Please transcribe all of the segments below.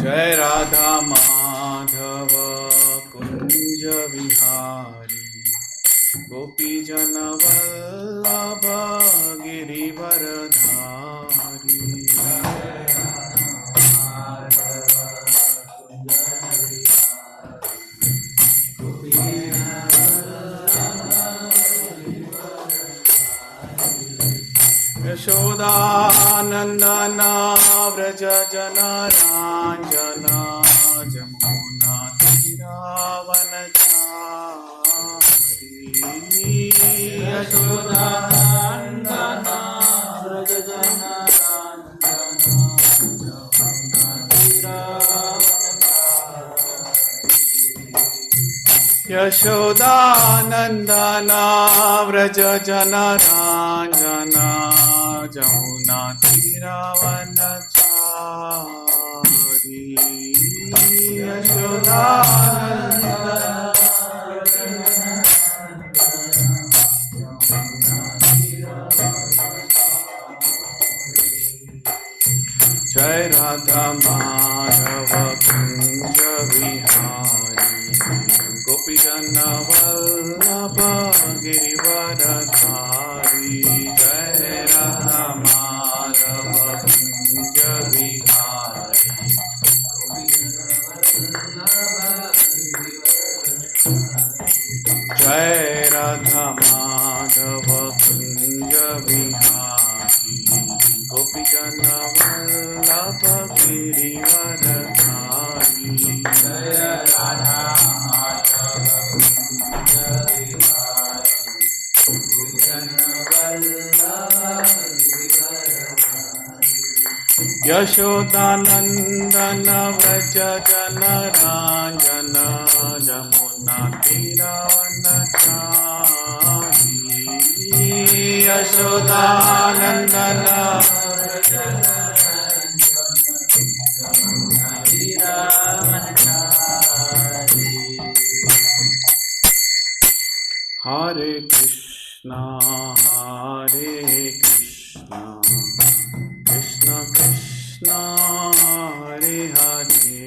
जय राधा माधव कुंज विहारी गोपी जन वल्लभ गिरिवरधारी यशोदानंदन व्रज जन रांजन जमुना तीरावनचारी यशोदानंदन व्रज जन रांजन जमुना तीरावनचारी यशोदानंदन व्रज जन रांजन जमुना तीरावनचारी जय राधा माधव कुंज विहारी गोपी जन वल्लभ गिरिवरधारी जय राधा माधव कुंज विहारी जय राधा माधव कुंज विहारी गोपी जन वल्लभ गिरिवरधारी जय राधा माधव कुंज विहारी गोपी जन वल्लभ यशोदानंदन व्रज जन रांजन जमुना तीरावनचारी यशोदानंदन व्रज जन जमुना तीरावनचारी हरे कृष्णा कृष्ण कृष्ण हरे हरे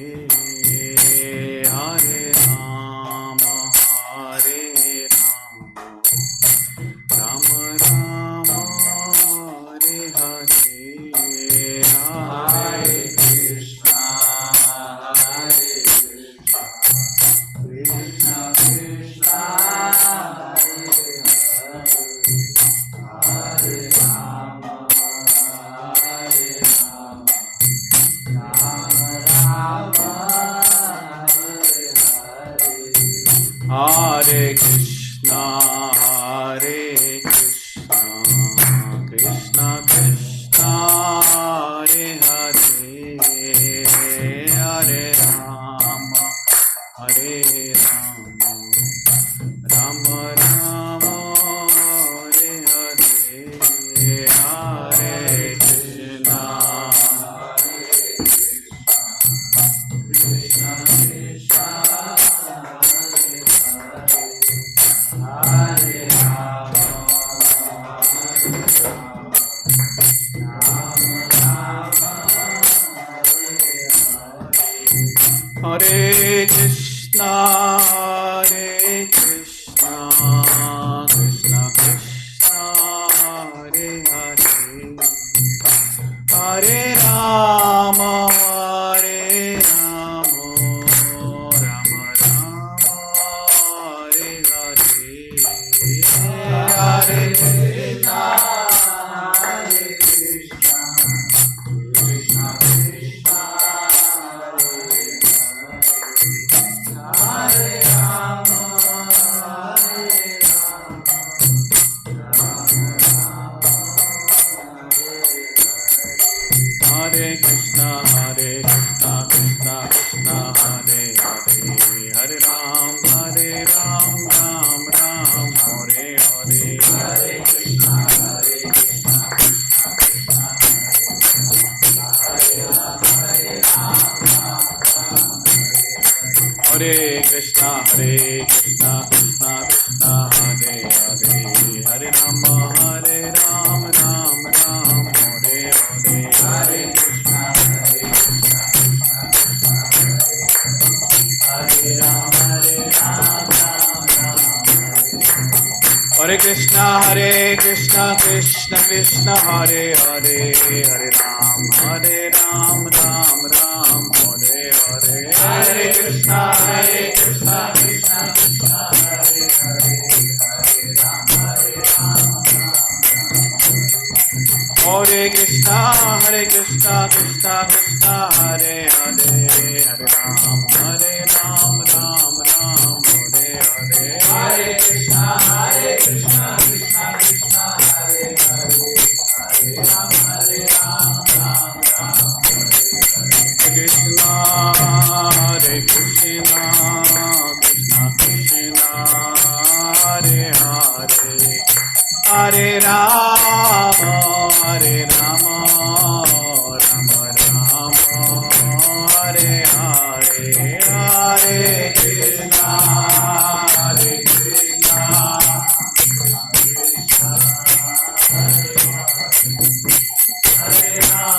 हरे राम राम राम हरे हरे हरे कृष्ण कृष्ण कृष्ण हरे राम हरे कृष्णा कृष्ण कृष्णा हरे हरे हरे राम राम राम हरे हरे हरे कृष्णा कृष्ण कृष्ण हरे राम हरे Krishna Krishna Krishna Hare Hare Hare Ram Ram Ram Hare Hare Hare Krishna Hare Krishna Krishna Krishna Hare Hare Hare Ram Ram Ram Hare Hare Hare Krishna Krishna Krishna Hare Ram Hare Krishna Krishna Krishna Hare Hare Hare Ram Hare Ram, Ram Ram, Hare Hare, Hare Krishna, Hare Ram, Hare Krishna, Krishna Krishna, Hare Hare, Hare Ram, Ram Ram, Hare Hare, Hare Krishna, Krishna Krishna, Hare Hare, Hare Ram, Hare Krishna, Krishna Krishna, Hare Hare, Hare Ram, Ram Ram, Hare Hare, Hare Krishna, Krishna Krishna, Hare Hare, Hare Ram, Ram Krishna, Hare Krishna, Krishna Krishna, Hare Hare, Hare Rama, Rama Rama, Hare Hare, Hare Krishna, Krishna, Hare Rama, Hare Rama,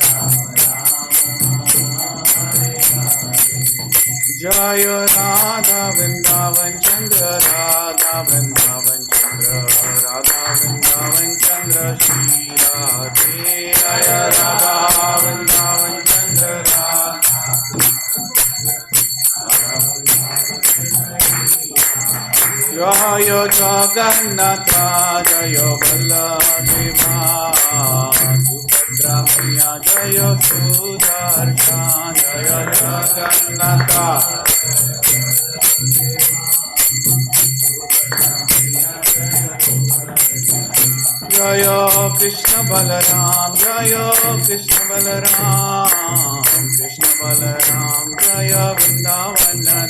Rama Rama, Hare Hare. Jai Radha Vrindavan Chandra, Radha Vrindavan Chandra, Radha Vrindavan Chandra, Shri Radhe. Jai Radha Vrindavan Chandra, Jaya Jagannatha, Jaya Balladeva, Subhadra Maya, Jaya Sudarshan, Jaya Jagannatha, Jaya Krishna Balaram, Jaya Krishna Balaram, Krishna Balaram, Jaya Vrindavan Dham,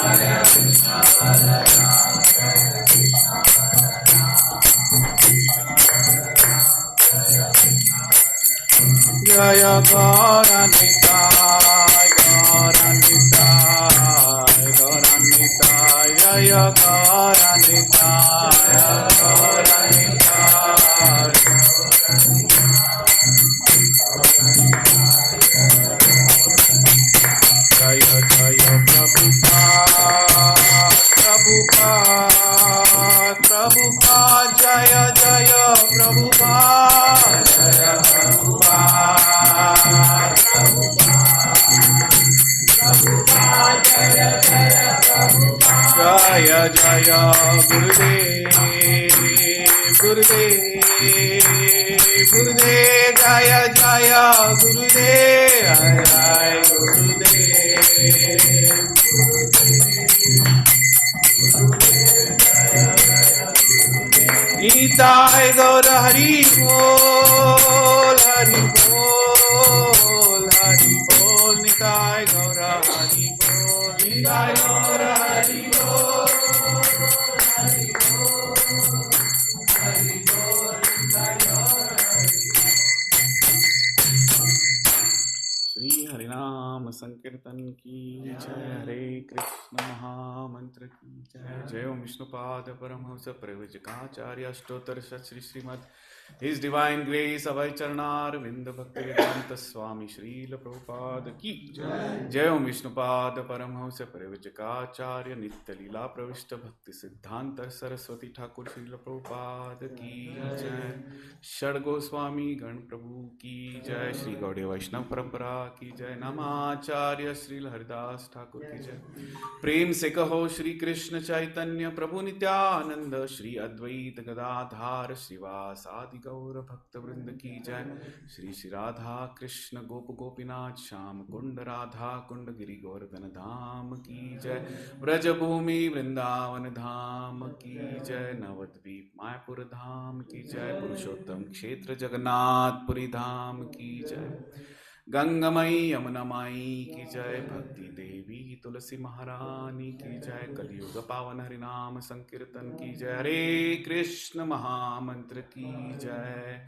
Jaya Krishna Balaram, Jaya Krishna Balaram, Jaya Gauranitai, Gauranitai, Gauranitai, Jaya Gauranitai, Gauranitai, Jaya Jaya Prabhupada, Prabhupada, Prabhupada, Jaya Jaya Prabhupada, Jaya Prabhupada, Prabhupada, Jaya Jaya Prabhupada, Jaya Jaya Gurudev, Gurudev, Gurudev, Jaya Jaya Gurudev, Jaya Jaya Gurudev, Nitai Gaur Hari Bol, Hari Bol, Hari Bol, Nitai Gaur Hari Bol, Nitai Gaur Hari Bol, Hari Bol, Hari Bol, Nitai Gaur Hari Bol. Shri हरिनाम संकीर्तन की जय, हरे कृष्ण महामंत्र की जय, जय ओम Vishnupad Paramhans प्रवचकाचार्य अष्टोत्तर Shri Shrimad His Divine Grace अभय चरणार विंद भक्ति वेदांत स्वामी श्रील प्रभुपाद की जय, जय ओम विष्णुपाद परमहंस प्रवचकाचार्य नित्य लीला प्रविष्ट भक्ति सिद्धांत सरस्वती ठाकुर श्रील प्रभुपाद की जय, षड गोस्वामी गण प्रभु की जय, श्री गौड़ीय वैष्णव परंपरा की जय, नमाचार्य श्रील हरिदास ठाकुर की जय। प्रेम से कहो श्री कृष्ण चैतन्य प्रभु नित्यानंद, श्री अद्वैत गदाधार श्रीवासादि गौर भक्त वृंद की जय, श्री श्री राधा कृष्ण गोप गोपीनाथ श्याम कुंड राधा कुंड गिरि गोवर्धन धाम की जय, ब्रजभूमि वृंदावन धाम की जय, नवद्वीप मायापुर धाम की जय, पुरुषोत्तम क्षेत्र जगन्नाथपुरी धाम की जय, गंगामयी यमुनामाई की जय, भक्ति देवी तुलसी महारानी की जय, कलियुग पावन हरिनाम संकीर्तन की जय, हरे कृष्ण महामंत्र की जय,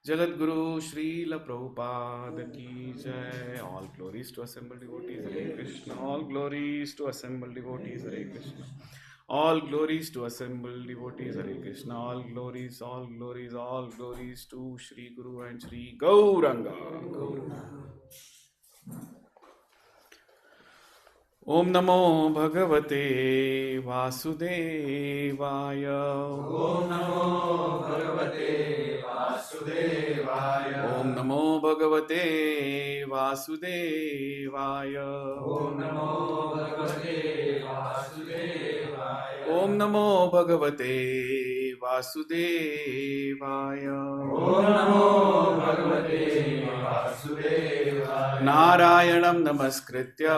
जगत गुरु श्रील प्रभुपाद की जय। All glories to assembled devotees, Hare Krishna. All glories to assembled devotees, Hare Krishna. All glories to assembled devotees. Hare Krishna. All glories, all glories, all glories to Shri Guru and Shri Gauranga. Om Namo Bhagavate Vasudevaya. Om Namo Bhagavate Vasudevaya. Om Namo Bhagavate Vasudevaya. Om Namo Bhagavate Vasudevaya. Om Namo Bhagavate Vasudevaya. Om Namo Bhagavate Vasudevaya. Narayanam Namaskritya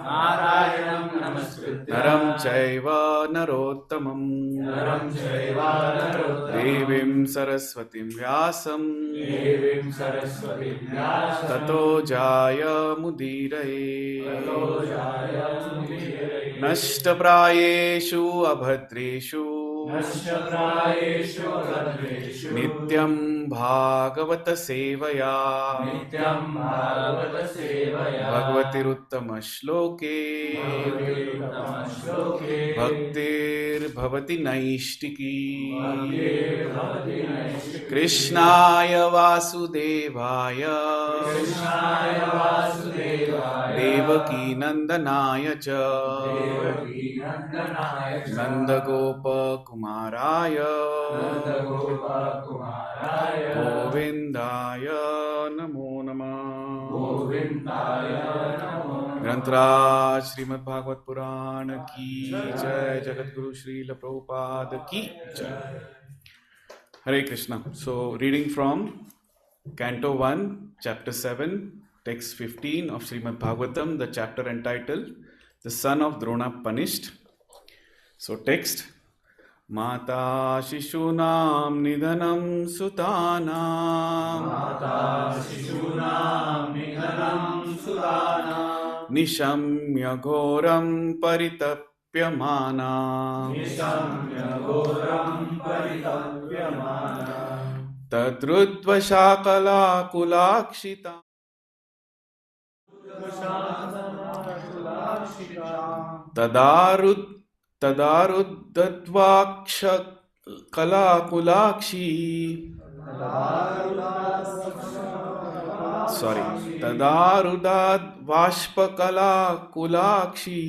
Narayanam Namaskritya Naram Chaiva Narottamam Naram Chaiva Narottamam Devim Saraswatim Vyasam Devim Saraswati Vyasam Tato Jaya Mudiraye Tato Jaya Mudiraye Nashtaprayeshu Abhadreshu Nashtaprayeshu Abhadreshu Nityam Bhagavata Sevaya Nityam Bhagavata Sevaya Bhagavatiruttama Shloke Bhagavatiruttama Shloke Bhaktir Bhavati Naishtiki Bhaktir-bhavati naishiki Krishnaya Vasudevaya Krishnaya Vasudevaya Devaki Nandanaya Cha Devaki Nandanaya cha Nandagopa Kumaraya Nandagopa Kumaraya Govindaya Namo Namah Govindaya Namo Grantaraj Srimad Bhagavad Purana Ki Jai Jagat Guru Srila Prabhupada Ki Jai. Hare Krishna. So, reading from Canto 1, Chapter 7, Text 15 of Srimad Bhagavatam, the chapter entitled The Son of Drona Punished. So, text Mata Shishunam Nidhanam Sutanam Mata Shishunam Nidhanam Sudanam Nishamya Ghoram Paritapyamana Nishamya Ghoram Paritapyamana Tadrudvashakala Kulakshita Tadaruddadvaksha Kalakulakshi Tadarudad Vashpakala Kulakshi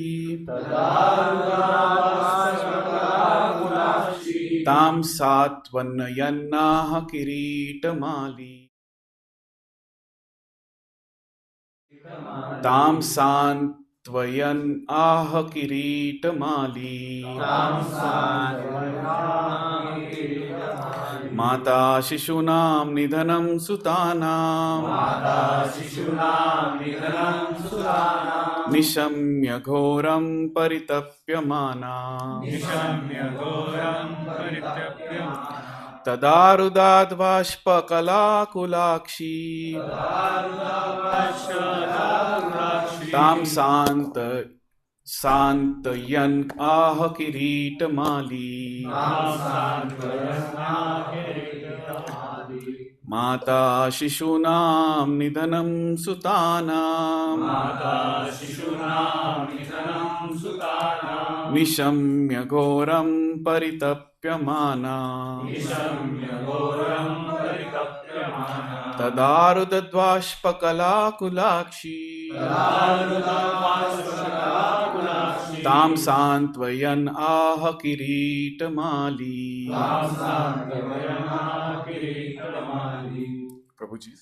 Tam Satvanayannaha Kiritamali Tam Santvayan Aha Kiritamali Mata Shishunam Nidhanam Sutanam Nishamya Ghoram Paritapyamana Tadarudad Vashpakala Kulakshi Tam Santayan Aha Kiritamali Mata Shishunam Nidhanam Sutanam Nishamya Ghoram Paritapyamana Tadarudadvashpakala Kulakshi Tam Santvayan Aha Kiritamali Prabhuji.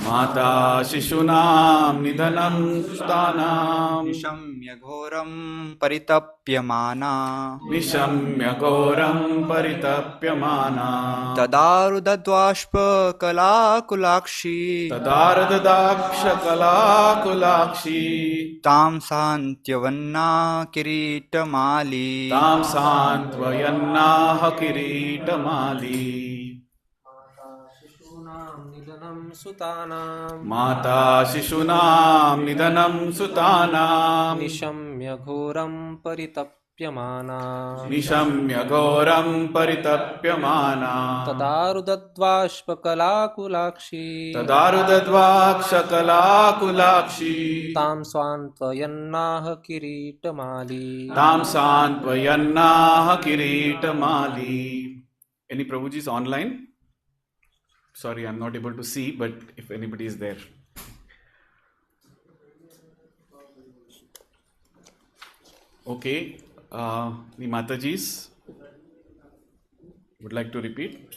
Mata Shishunam Nidhanam Sutanam Nishamya Ghoram Paritapyamana Tadarudadvashpa Kalakulakshi Tam Santyavanna Kiritamali Mata Shishunam Nidhanam Sutanam निशम्य घोरं परितप्यमाना परितप्यमाना निशम्य घोरं परितप्यमाना तदारुदद्वाष्पकलाकुलाक्षी तदारुदध्वाक्षकलाकुलाक्षी तां स्वान्त्वयन्नाह किरीटमाली तां सान्त्वयन्नाह किरीटमाली. Any Prabhujis online? Sorry, I'm not able to see, but if anybody is there. Okay, the Matajis would like to repeat.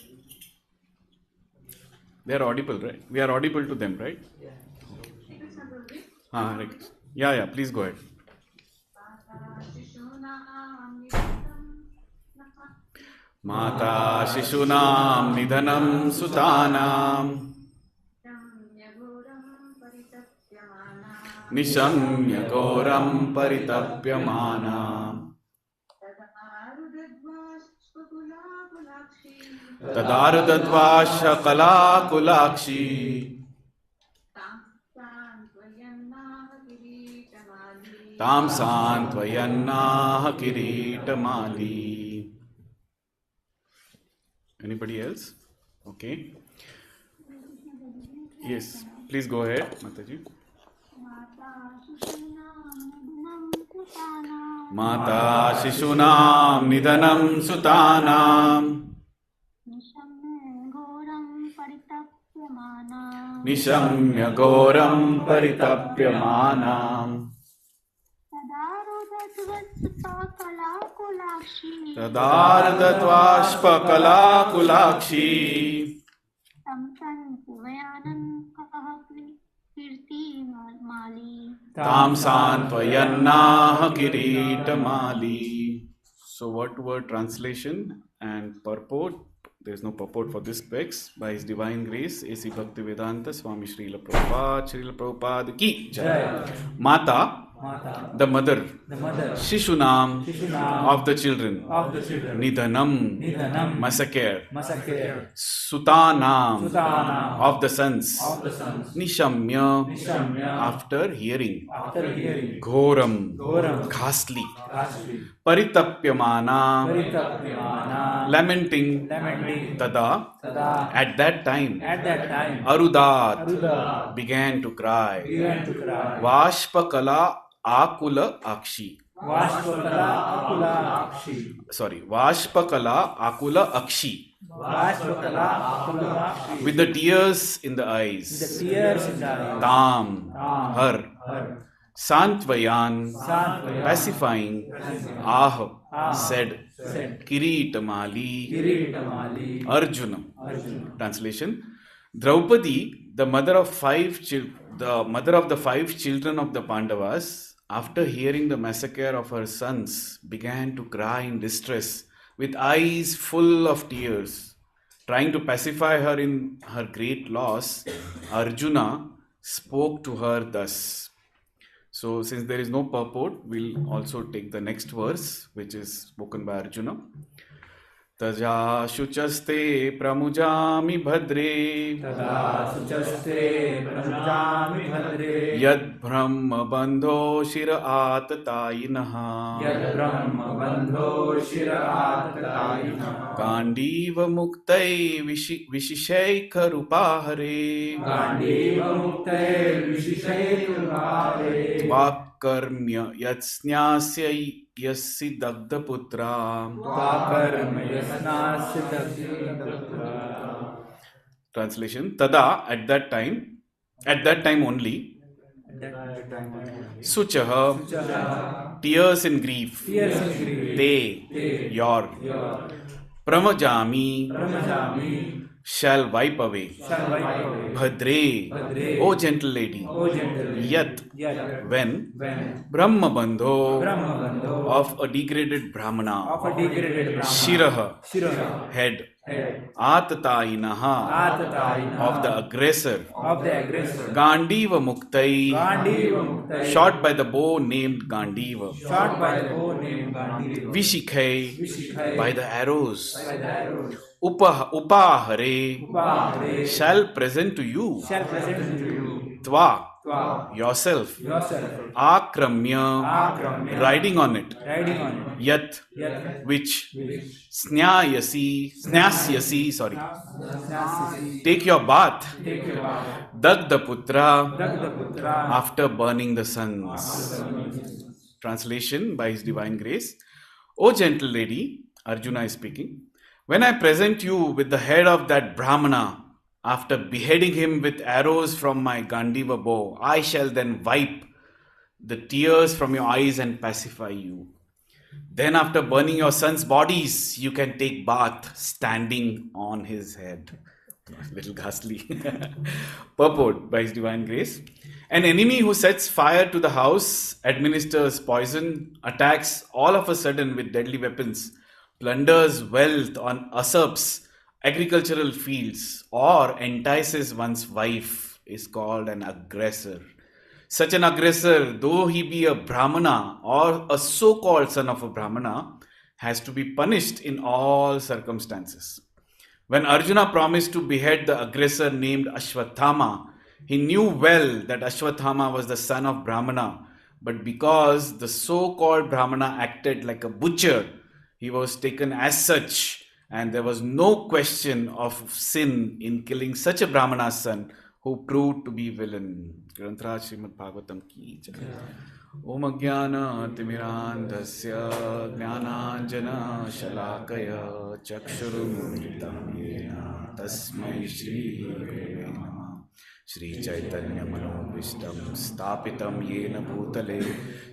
They are audible, right? We are audible to them, right? Right. Yeah, please go ahead. Mata Shishunam Nidhanam Sutanam Nishamya Ghoram Paritapyamana Tadarudadvasha Kalakulakshi Tam Santvayannaha Kiritamali. Anybody else? Okay. Yes, please go ahead, Mataji. Mata Shishunam Nidhanam Sutanam Nishamya Ghoram Paritapyamanam Tadarudatvashpakalakulakshi Tam Santvayannaha Kiritamali. So what were translation and purport? There is no purport for this text. By His Divine Grace, A.C. Bhaktivedanta Swami Srila Prabhupada ki Jai. Mata, the mother, Shishunam, of the children, Nidhanam, massacre, Sutanam, of the sons, Nishamya, after hearing, Ghoram, ghastly, Paritapyamana, lamenting, Tada, at that time, Arudat, began to cry, Vashpakala Akula Akshi. Vashpakala Akula Akshi. With the tears in the eyes. Tam, her. Santvayan, pacifying. Said. Kiritamali. Arjuna. Translation. Draupadi, the mother of the 5 children of the Pandavas, after hearing the massacre of her sons, began to cry in distress with eyes full of tears. Trying to pacify her in her great loss, Arjuna spoke to her thus. So, since there is no purport, we'll also take the next verse, which is spoken by Arjuna. Taja shuchaste pramujami bhadre Yad brahma bandho shira atatayinaha Gandiva muktai vishishaikha rupahare Vakarmya yatsnyasya yassi dagda putra. Translation. Tada, at that time only, Suchaha, tears in grief, Te, your, Pramajami, shall wipe away, Bhadre, O gentle lady, Yat, when, Brahma Bandho, of a degraded Brahmana, Shiraha, head, Atatayinaha, of the aggressor, Gandiva Muktai, shot by the bow named Gandiva, Vishikhai, by the arrows, Upahare, shall present to you, Tva, yourself, yourself, akramya, riding on it, yat, which, take your bath, dagdaputra, after burning the sons. Translation by His Divine Grace. O gentle lady, Arjuna is speaking, when I present you with the head of that Brahmana, after beheading him with arrows from my Gandiva bow, I shall then wipe the tears from your eyes and pacify you. Then after burning your sons' bodies, you can take bath standing on his head. Little ghastly. Purport by His Divine Grace. An enemy who sets fire to the house, administers poison, attacks all of a sudden with deadly weapons, plunders wealth on usurps agricultural fields, or entices one's wife is called an aggressor. Such an aggressor, though he be a Brahmana or a so-called son of a Brahmana, has to be punished in all circumstances. When Arjuna promised to behead the aggressor named Ashwathama, he knew well that Ashwathama was the son of Brahmana, but because the so-called Brahmana acted like a butcher, he was taken as such, and there was no question of sin in killing such a Brahmana's son who proved to be villain. Granthra Srimad Bhagavatam ki jai. Om Ajnana Timirandhasya Jnananjana Shalakaya Chakshurumritam Yena Tasmai Shri Gurave Namah. Shri Chaitanya Manobishtam Stapitam Yena Bhutale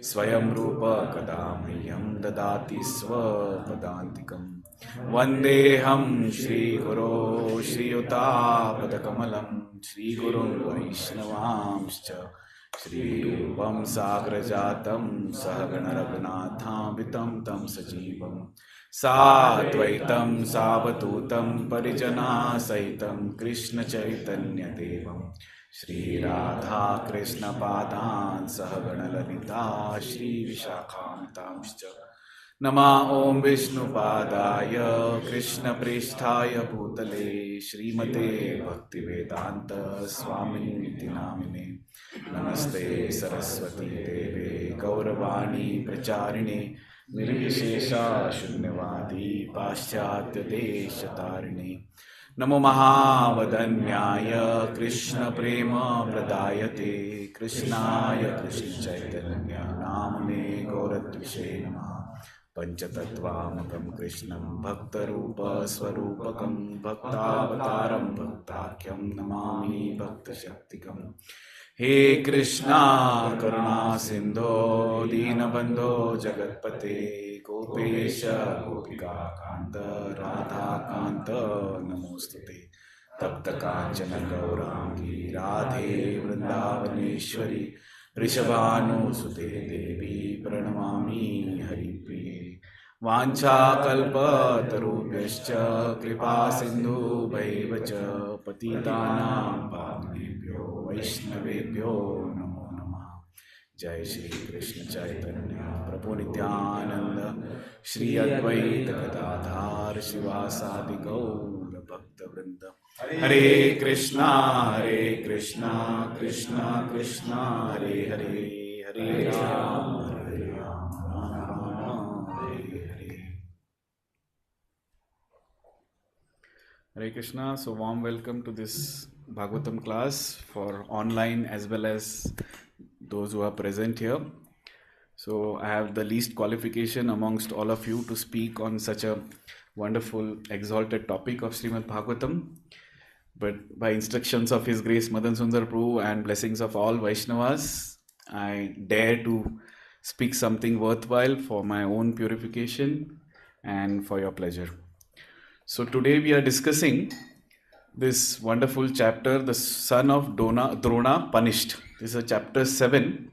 Swayam Rupa Kadamahyam Dadati Swapadantikam Vandeham Shri Guru Shri Yuta Padakamalam Shri Gurun Vaishnavamscha Shri Rupam Sagrajatam Sahagana Raghunathavitam Tam Sajivam Satvaitam Savatutam Parijana Saitam Krishna Chaitanya Devam Shri Radha Krishna Padan Sahagana Lalita Shri Vishakhamtamscha Nama Om Vishnu Padaya Krishna Pristhaya Bhutale Srimate Bhaktivedanta Swamini Niti Namine Namaste Saraswati Deve Gauravani Pracharine Nirvishesha Shunyavadi Paschatya Deshatarine Namo Mahavadanyaya Krishna Prema Pradayate Krishnaya Krishna Chaitanya Namane Gauratvishe Namah Panchatattvamakam Krishnam Bhaktarupa Swarupakam Bhaktavataram Bhaktakyam Namami Bhakta Shaktikam He Krishna Karuna Sindho Dinabandho Jagatpate Gopesha Gopika Kanta Radha Kanta Namostate Tapta Kanchana Gaurangi Radhe Vrindavaneshwari Rishabhanu Sute Devi Pranamami Haripriye Vancha Kalpa Tarubhyascha Kripa Sindhu Bhaivacha Patitanam Pavanebhyo Vaishnavebhyo Namo Namah Jai Shri Krishna Chaitanya Prabhu Nityananda Shri Advaita Gadadhar Shivasadi Gaura Bhakta Vrinda Hare Krishna Krishna Krishna Hare Hare Hare Rama Rama Hare Hare. Hare Krishna. So warm welcome to this Bhagavatam class for online as well as those who are present here. So I have the least qualification amongst all of you to speak on such a wonderful exalted topic of Srimad Bhagavatam. But by instructions of His Grace Madan Sundar Prabhu and blessings of all Vaishnavas, I dare to speak something worthwhile for my own purification and for your pleasure. So today we are discussing this wonderful chapter, the son of Drona punished. This is chapter 7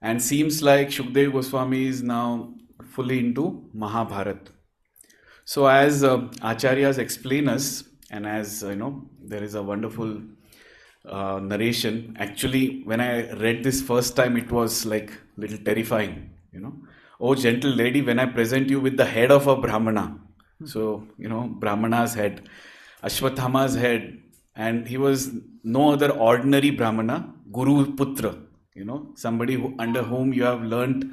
and seems like Shukdev Goswami is now fully into Mahabharata. So as Acharyas explain us, and as there is a wonderful narration. Actually, when I read this first time, it was like a little terrifying. Oh gentle lady, when I present you with the head of a Brahmana. So, Brahmana's head, Ashwathama's head, and he was no other ordinary Brahmana, Guru Putra, somebody under whom you have learnt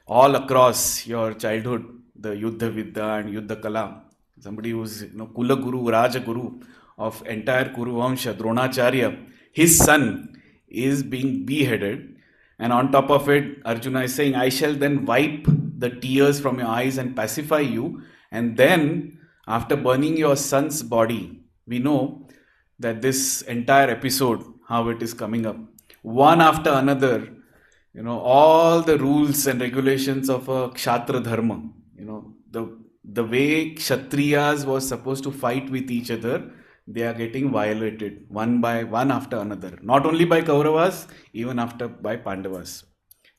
all across your childhood, the Yuddha Vidya and Yuddha Kala. Somebody who's, Kula Guru, Raja Guru of entire Kuru Vamsha, Dronacharya. His son is being beheaded. And on top of it, Arjuna is saying, I shall then wipe the tears from your eyes and pacify you. And then, after burning your son's body, we know that this entire episode, how it is coming up. One after another, all the rules and regulations of a Kshatriya Dharma, the way Kshatriyas was supposed to fight with each other, they are getting violated one after another. Not only by Kauravas, even by Pandavas.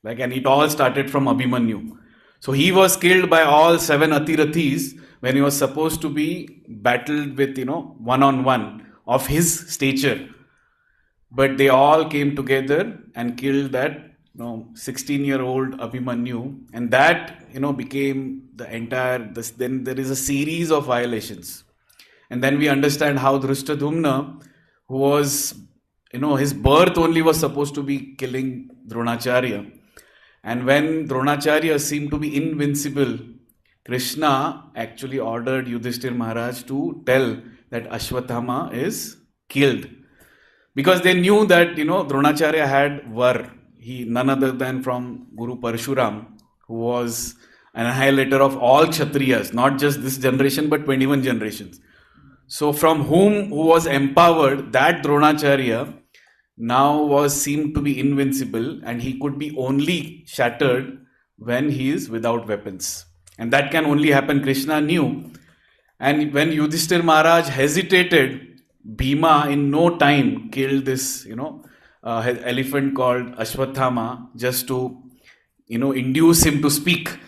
And it all started from Abhimanyu. So he was killed by all 7 Atirathis when he was supposed to be battled with, one-on-one of his stature. But they all came together and killed that 16-year-old Abhimanyu, and that became the entire. Then there is a series of violations, and then we understand how Dhrushtadumna, who was his birth only was supposed to be killing Dronacharya, and when Dronacharya seemed to be invincible, Krishna actually ordered Yudhishthir Maharaj to tell that Ashwathama is killed, because they knew that Dronacharya had Var. He none other than from Guru Parshuram, who was an annihilator of all Kshatriyas, not just this generation but 21 generations. So from who was empowered, that Dronacharya now seemed to be invincible, and he could be only shattered when he is without weapons. And that can only happen, Krishna knew. And when Yudhishthir Maharaj hesitated, Bhima in no time killed this, elephant called Ashwathama, just to, induce him to speak.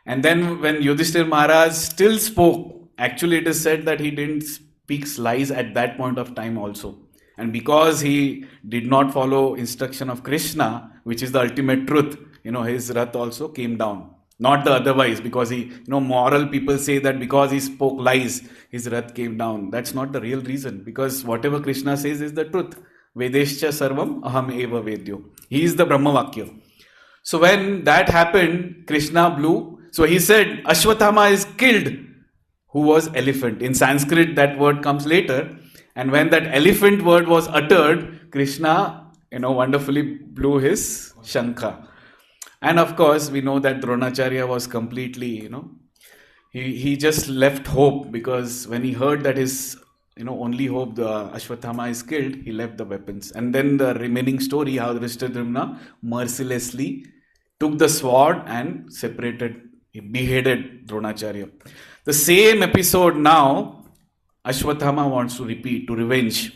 And then when Yudhishthir Maharaj still spoke, actually it is said that he didn't speak lies at that point of time also. And because he did not follow instruction of Krishna, which is the ultimate truth, his wrath also came down. Not the otherwise, because moral people say that because he spoke lies, his wrath came down. That's not the real reason, because whatever Krishna says is the truth. Vedescha sarvam aham eva vedyo. He is the Brahma Vakya. So when that happened, Krishna blew. So he said, Ashwathama is killed, who was elephant. In Sanskrit, that word comes later. And when that elephant word was uttered, Krishna, wonderfully blew his shankha. And of course, we know that Dronacharya was completely, he just left hope, because when he heard that his, only hope, the Ashwathama is killed, he left the weapons. And then the remaining story, how Dhrishtadyumna mercilessly took the sword and beheaded Dronacharya. The same episode now, Ashwathama wants to repeat, to revenge.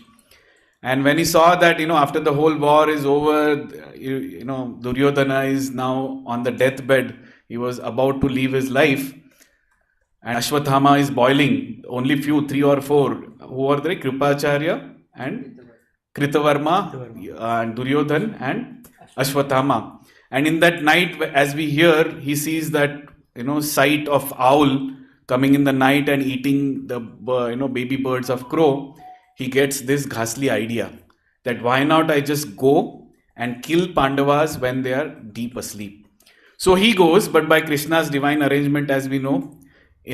And when he saw that, after the whole war is over, Duryodhana is now on the deathbed. He was about to leave his life. And Ashwathama is boiling. Only 3 or 4. Who are they? Kripacharya and Kritavarma and Duryodhan and Ashwathama. And in that night, as we hear, he sees that, sight of owl coming in the night and eating the, baby birds of crow. He gets this ghastly idea that why not I just go and kill Pandavas when they are deep asleep. So he goes, but by Krishna's divine arrangement, as we know,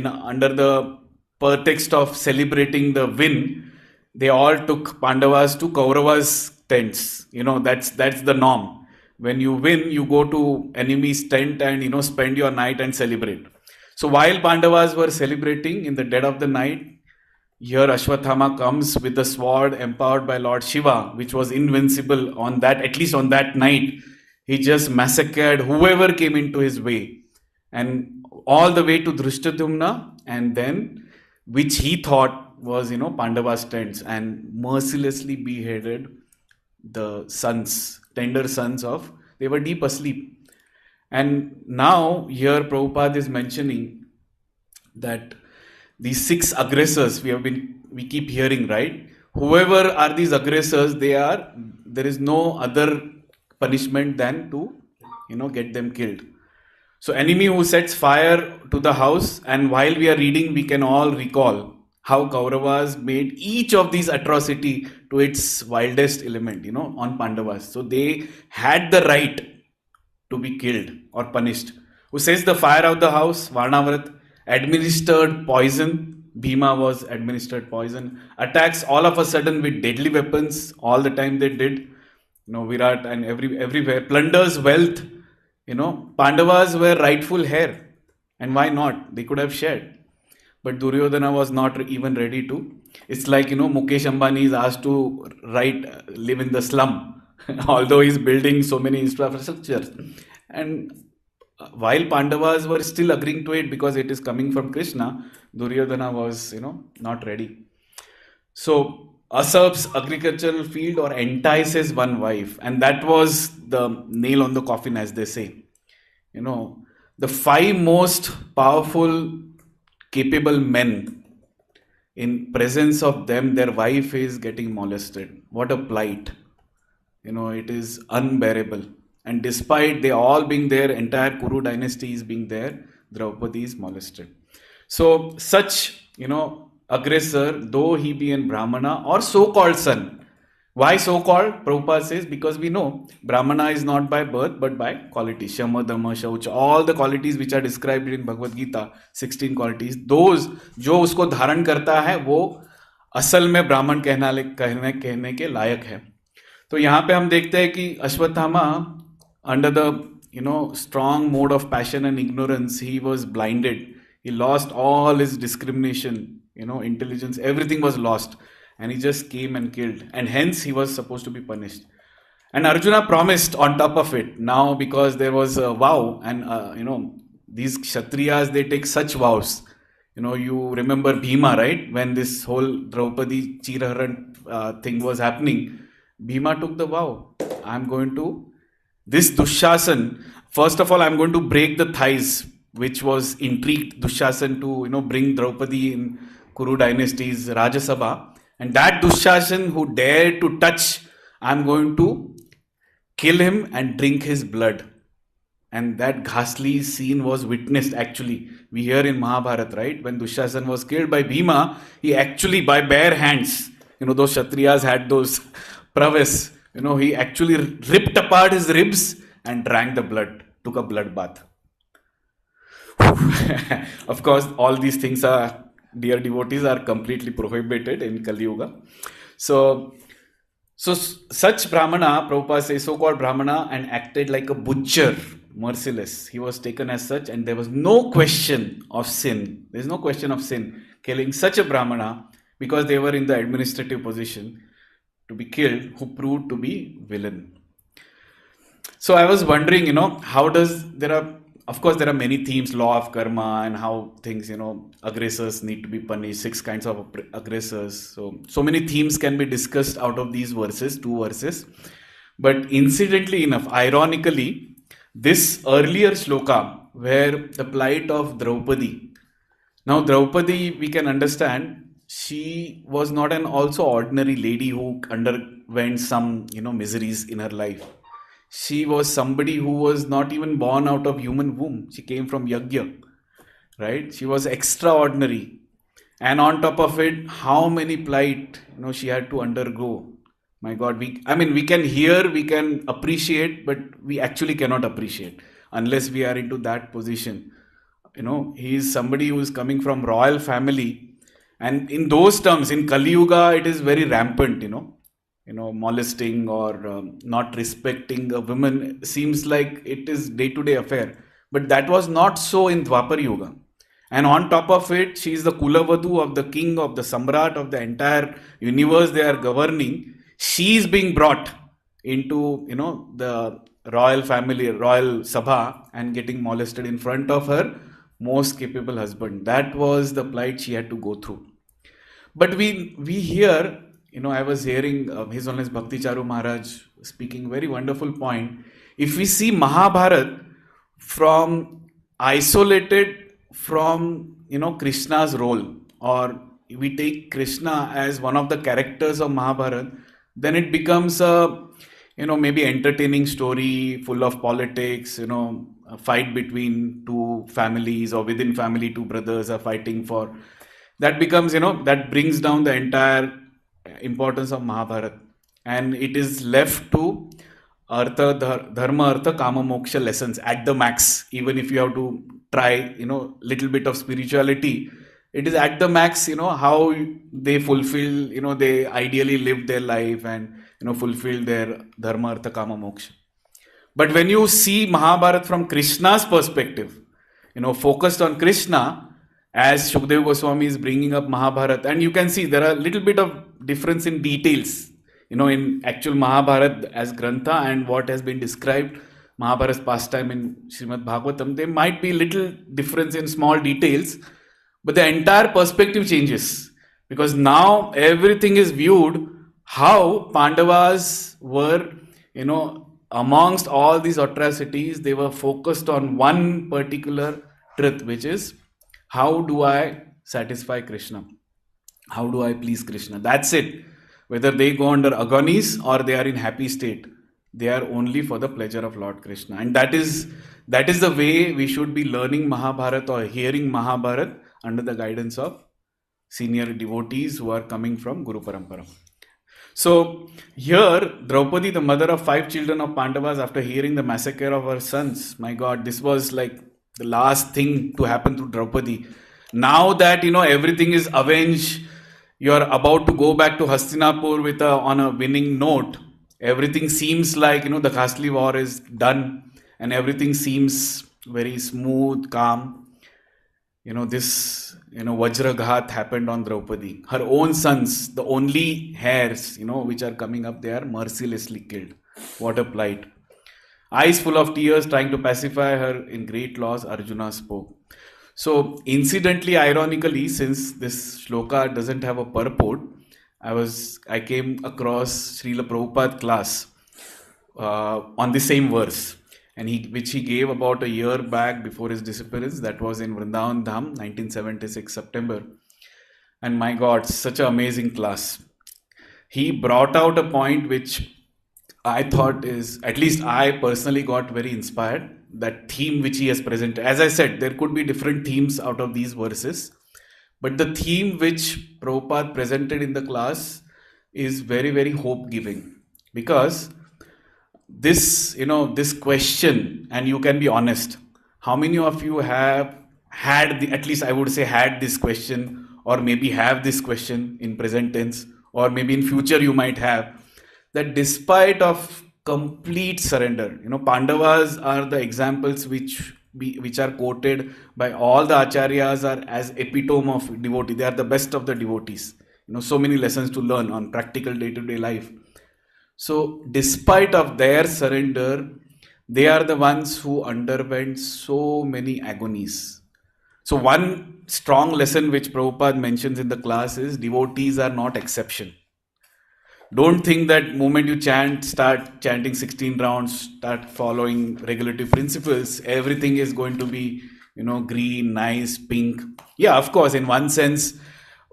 under the pretext of celebrating the win, they all took Pandavas to Kauravas' tents. That's the norm. When you win, you go to enemy's tent and spend your night and celebrate. So while Pandavas were celebrating in the dead of the night, here Ashwathama comes with the sword empowered by Lord Shiva, which was invincible at least on that night. He just massacred whoever came into his way, and all the way to Dhrishtadyumna, and then which he thought was Pandava's tents, and mercilessly beheaded the tender sons of, they were deep asleep. And now here Prabhupada is mentioning that these 6 aggressors we keep hearing, right? Whoever are these aggressors, there is no other punishment than to, get them killed. So enemy who sets fire to the house, and while we are reading, we can all recall how Kauravas made each of these atrocity to its wildest element, on Pandavas. So they had the right to be killed or punished. Who says the fire of the house? Varnavrat administered poison. Bhima was administered poison. Attacks all of a sudden with deadly weapons all the time they did. Virat and everywhere. Plunders wealth. Pandavas were rightful heir. And why not? They could have shared. But Duryodhana was not even ready to. It's like, Mukesh Ambani is asked to live in the slum, although he's building so many infrastructures. And while Pandavas were still agreeing to it because it is coming from Krishna, Duryodhana was, not ready. So usurps agricultural field or entices one wife. And that was the nail on the coffin, as they say. The 5 most powerful, capable men, in presence of them, their wife is getting molested. What a plight. It is unbearable. And despite they all being there, entire Kuru dynasty is being there, Draupadi is molested. So such, aggressor, though he be an Brahmana or so-called son. Why so-called? Prabhupada says, because we know Brahmana is not by birth but by quality. Shama, Dhamma, Shaucha, all the qualities which are described in Bhagavad Gita, 16 qualities, those जो उसको धारण करता है वो असल में ब्राह्मण कहने के लायक है. तो यहाँ पे हम देखते हैं कि Ashwatthama, under the strong mode of passion and ignorance, he was blinded. He lost all his discrimination, intelligence, everything was lost. And he just came and killed. And hence he was supposed to be punished. And Arjuna promised on top of it. Now because there was a vow and, these Kshatriyas, they take such vows. You remember Bhima, right? When this whole Draupadi Chiraharan thing was happening, Bhima took the vow. This Dushasan, first of all, I'm going to break the ties, which was intrigued Dushasan to, bring Draupadi in Kuru dynasty's Rajya Sabha. And that Dushasan who dared to touch, I'm going to kill him and drink his blood. And that ghastly scene was witnessed actually. We hear in Mahabharata, right? When Dushasan was killed by Bhima, he actually by bare hands, those Kshatriyas had those prowess, he actually ripped apart his ribs and drank the blood, took a blood bath. Of course, all these things are, dear devotees, are completely prohibited in Kali Yuga. So such Brahmana, Prabhupada says, so-called Brahmana, and acted like a butcher, merciless. He was taken as such, and there was no question of sin. There is no question of sin killing such a Brahmana because they were in the administrative position to be killed, who proved to be villain. So I was wondering, of course, there are many themes, law of karma and how things, aggressors need to be punished, 6 kinds of aggressors. So many themes can be discussed out of these verses, 2 verses. But incidentally enough, ironically, this earlier shloka where the plight of Draupadi. Now Draupadi, we can understand, she was not an also ordinary lady who underwent some, miseries in her life. She was somebody who was not even born out of human womb. She came from Yajna, right? She was extraordinary. And on top of it, how many plight, she had to undergo. My God, we can hear, we can appreciate, but we actually cannot appreciate unless we are into that position. He is somebody who is coming from royal family. And in those terms, in Kali Yuga, it is very rampant, molesting or not respecting a woman seems like it is day-to-day affair. But that was not so in Dwapar Yuga. And on top of it, she is the Kulavadu of the king, of the Samrat, of the entire universe they are governing. She is being brought into, the royal family, royal Sabha, and getting molested in front of her most capable husband. That was the plight she had to go through. But we hear, I was hearing His Holiness Bhakti Charu Maharaj speaking very wonderful point. If we see Mahabharata from isolated from, Krishna's role, or we take Krishna as one of the characters of Mahabharata, then it becomes a, maybe entertaining story full of politics, a fight between 2 families, or within family 2 brothers are fighting for. That becomes, that brings down the entire importance of Mahabharata, and it is left to dharma, artha, kama, moksha lessons at the max. Even if you have to try, little bit of spirituality, it is at the max. How they fulfill, they ideally live their life and fulfill their dharma, artha, kama, moksha. But when you see Mahabharata from Krishna's perspective, focused on Krishna, as Shukdev Goswami is bringing up Mahabharata, and you can see there are a little bit of difference in details, in actual Mahabharata as Grantha and what has been described, Mahabharata's pastime in Srimad Bhagavatam. There might be little difference in small details, but the entire perspective changes, because now everything is viewed how Pandavas were, amongst all these atrocities, they were focused on one particular truth, which is, how do I satisfy Krishna? How do I please Krishna? That's it. Whether they go under agonies or they are in happy state, they are only for the pleasure of Lord Krishna. And that is the way we should be learning Mahabharata or hearing Mahabharata, under the guidance of senior devotees who are coming from Guru Parampara. So here, Draupadi, the mother of 5 children of Pandavas, after hearing the massacre of her sons, my God, this was like the last thing to happen to Draupadi. Now that, everything is avenged, you are about to go back to Hastinapur on a winning note. Everything seems like, the ghastly war is done and everything seems very smooth, calm. This, Vajraghat happened on Draupadi. Her own sons, the only heirs, which are coming up, they are mercilessly killed. What a plight. Eyes full of tears, trying to pacify her in great loss, Arjuna spoke. So, incidentally, ironically, since this shloka doesn't have a purport, I came across Srila Prabhupada class on the same verse, and which he gave about a year back before his disappearance. That was in Vrindavan Dham, 1976 September. And my God, such an amazing class. He brought out a point which I thought is, at least I personally got very inspired. That theme which he has presented. As I said, there could be different themes out of these verses, but the theme which Prabhupada presented in the class is very, very hope-giving. Because this question, and you can be honest, how many of you have had, at least I would say, had this question, or maybe have this question in present tense, or maybe in future you might have, that despite of complete surrender, Pandavas are the examples which are quoted by all the acharyas are as epitome of devotee. They are the best of the devotees. So many lessons to learn on practical day-to-day life. So despite of their surrender, they are the ones who underwent so many agonies. So one strong lesson which Prabhupada mentions in the class is, devotees are not exception. Don't think that moment you start chanting 16 rounds, start following regulative principles, everything is going to be, green, nice, pink. Yeah, of course, in one sense,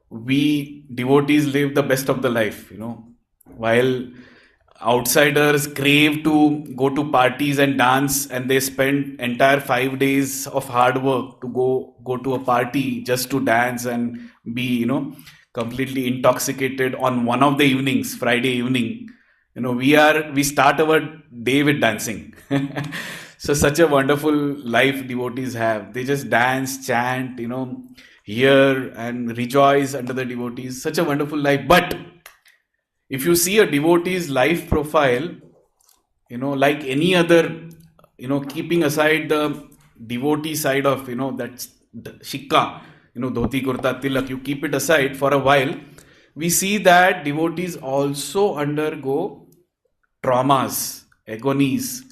we devotees live the best of the life, while outsiders crave to go to parties and dance, and they spend entire 5 days of hard work to go to a party just to dance and be, completely intoxicated on one of the evenings, Friday evening. We start our day with dancing. So such a wonderful life devotees have. They just dance, chant, hear and rejoice under the devotees. Such a wonderful life. But if you see a devotee's life profile, like any other, keeping aside the devotee side of, that's shikka, dhoti, kurta, tilak, you keep it aside for a while, we see that devotees also undergo traumas, agonies,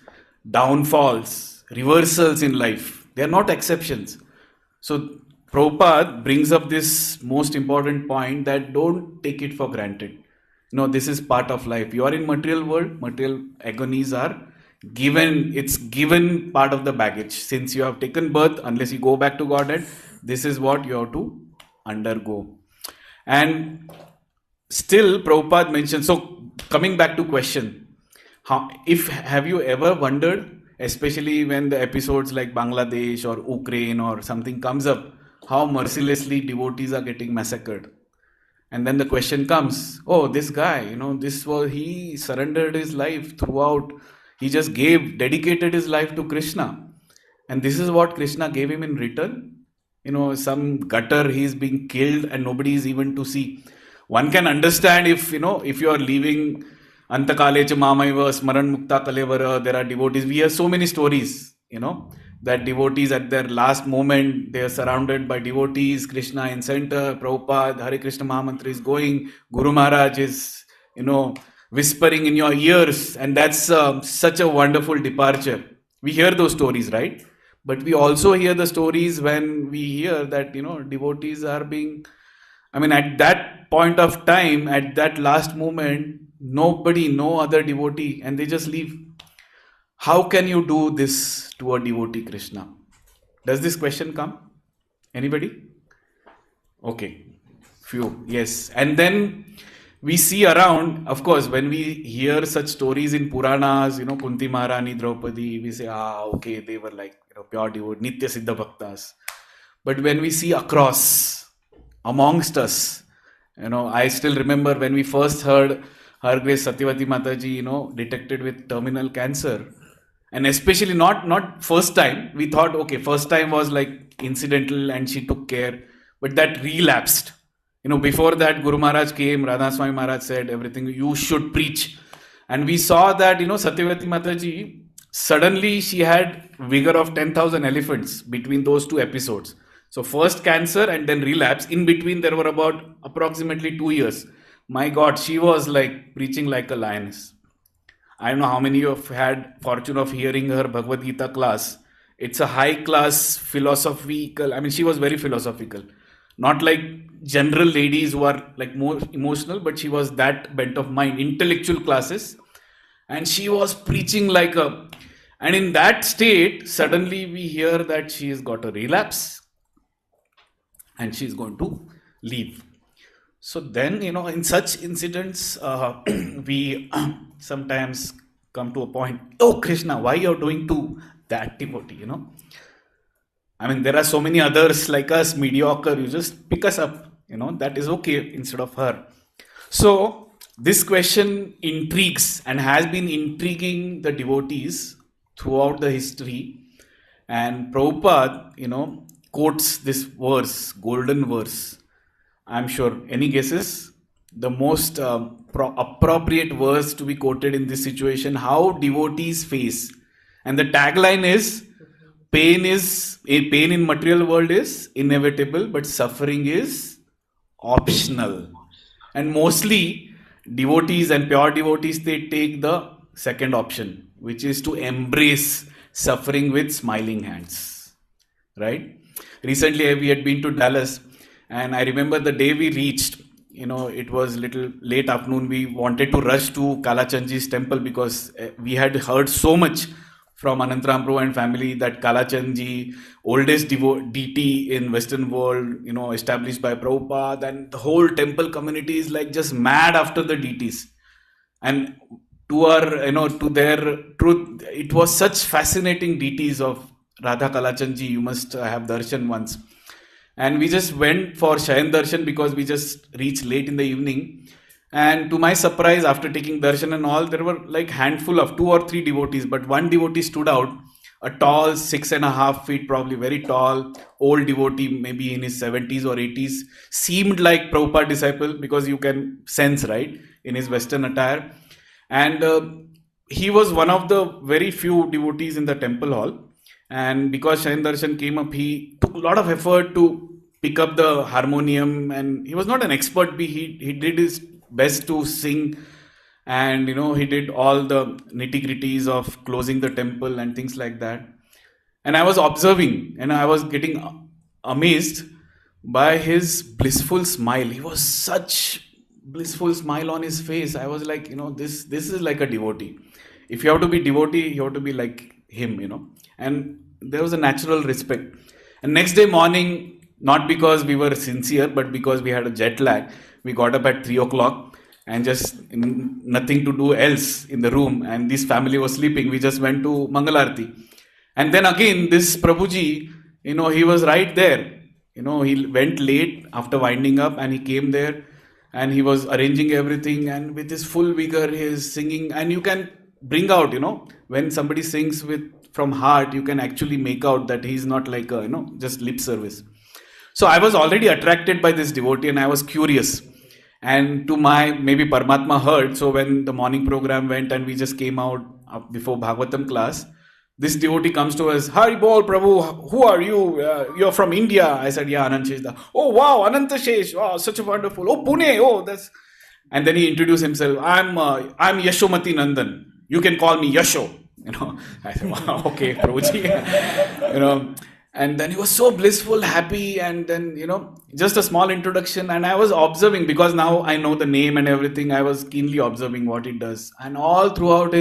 downfalls, reversals in life. They are not exceptions. So Prabhupada brings up this most important point, that don't take it for granted. This is part of life. You are in material world, material agonies are given, it's given part of the baggage. Since you have taken birth, unless you go back to Godhead, this is what you have to undergo. And still Prabhupada mentions, so coming back to question, have you ever wondered, especially when the episodes like Bangladesh or Ukraine or something comes up, how mercilessly devotees are getting massacred? And then the question comes, oh, this guy, he surrendered his life throughout. He just dedicated his life to Krishna. And this is what Krishna gave him in return. Some gutter, he's being killed and nobody is even to see. One can understand if you are leaving Antakale cha Mamaiva, Smaran Mukta Kalevara, there are devotees. We have so many stories, that devotees at their last moment, they are surrounded by devotees, Krishna in center, Prabhupada, Hare Krishna Mahamantra is going, Guru Maharaj is, whispering in your ears, and that's such a wonderful departure. We hear those stories, right? But we also hear the stories when we hear that, devotees are being, at that point of time, at that last moment, nobody, no other devotee, and they just leave. How can you do this to a devotee, Krishna? Does this question come? Anybody? Okay. Few. Yes. And then we see around, of course, when we hear such stories in Puranas, Kunti Maharani, Draupadi, we say, okay, they were like, pure devotees, Nitya Siddha Bhaktas. But when we see across, amongst us, I still remember when we first heard Her Grace Satyavati Mataji, detected with terminal cancer. And especially not first time. We thought, okay, first time was like incidental and she took care. But that relapsed. Before that, Guru Maharaj came, Radha Swami Maharaj said, everything, you should preach. And we saw that, Satyavati Mataji, suddenly she had vigor of 10,000 elephants between those two episodes. So first cancer and then relapse. In between, there were about approximately 2 years. My God, she was like preaching like a lioness. I don't know how many of you had fortune of hearing her Bhagavad Gita class. It's a high class philosophical. She was very philosophical. Not like general ladies who are like more emotional, but she was that bent of mind, intellectual classes. And she was preaching and in that state, suddenly we hear that she has got a relapse and she's going to leave. So then, in such incidents, we sometimes come to a point, oh, Krishna, why you're doing to that devotee, there are so many others like us, mediocre, you just pick us up, that is okay instead of her. So this question intrigues and has been intriguing the devotees throughout the history. And Prabhupada, quotes this verse, golden verse. I'm sure. Any guesses? The most appropriate verse to be quoted in this situation, how devotees face. And the tagline is, pain in material world is inevitable, but suffering is optional. And mostly devotees and pure devotees, they take the second option, which is to embrace suffering with smiling hands. Right? Recently, we had been to Dallas. And I remember the day we reached, it was little late afternoon. We wanted to rush to Kalachandji's temple because we had heard so much from Anantram Prabhu and family that Kalachandji, oldest deity in Western world, established by Prabhupada, and the whole temple community is like just mad after the deities. And to their truth, it was such fascinating deities of Radha Kalachandji. You must have darshan once. And we just went for Shayan Darshan because we just reached late in the evening. And to my surprise, after taking darshan and all, there were like handful of 2 or 3 devotees. But one devotee stood out, a tall, 6.5 feet, probably very tall, old devotee, maybe in his 70s or 80s. Seemed like Prabhupada disciple because you can sense, right, in his Western attire. And he was one of the very few devotees in the temple hall. And because Shayan Darshan came up, he took a lot of effort to pick up the harmonium, and he was not an expert. He did his best to sing, and he did all the nitty-gritties of closing the temple and things like that. And I was observing, and I was getting amazed by his blissful smile. He was such blissful smile on his face. I was like, this is like a devotee. If you have to be devotee, you have to be like him, and there was a natural respect. And next day morning, not because we were sincere, but because we had a jet lag, we got up at 3 o'clock and just nothing to do else in the room, and this family was sleeping. We just went to Mangalarti. And then again, this Prabhuji, he was right there. He went late after winding up and he came there. and he was arranging everything, and with his full vigor he is singing, and you can bring out, when somebody sings with from heart, you can actually make out that he's not like a, just lip service. So I was already attracted by this devotee and I was curious. And to my, maybe Paramatma heard, so when the morning program went and we just came out before Bhagavatam class, this devotee comes to us, Hari Bol Prabhu, who are you? You're from India. I said, yeah, Anantshesh. Oh, wow, Anantshesh. Wow, such a wonderful. Oh, Pune. Oh, that's... And then he introduced himself. I'm Yashomati Nandan. You can call me Yasho. I said, wow, okay, Prabhuji. And then he was so blissful, happy, and then, just a small introduction. And I was observing, because now I know the name and everything, I was keenly observing what he does. And all throughout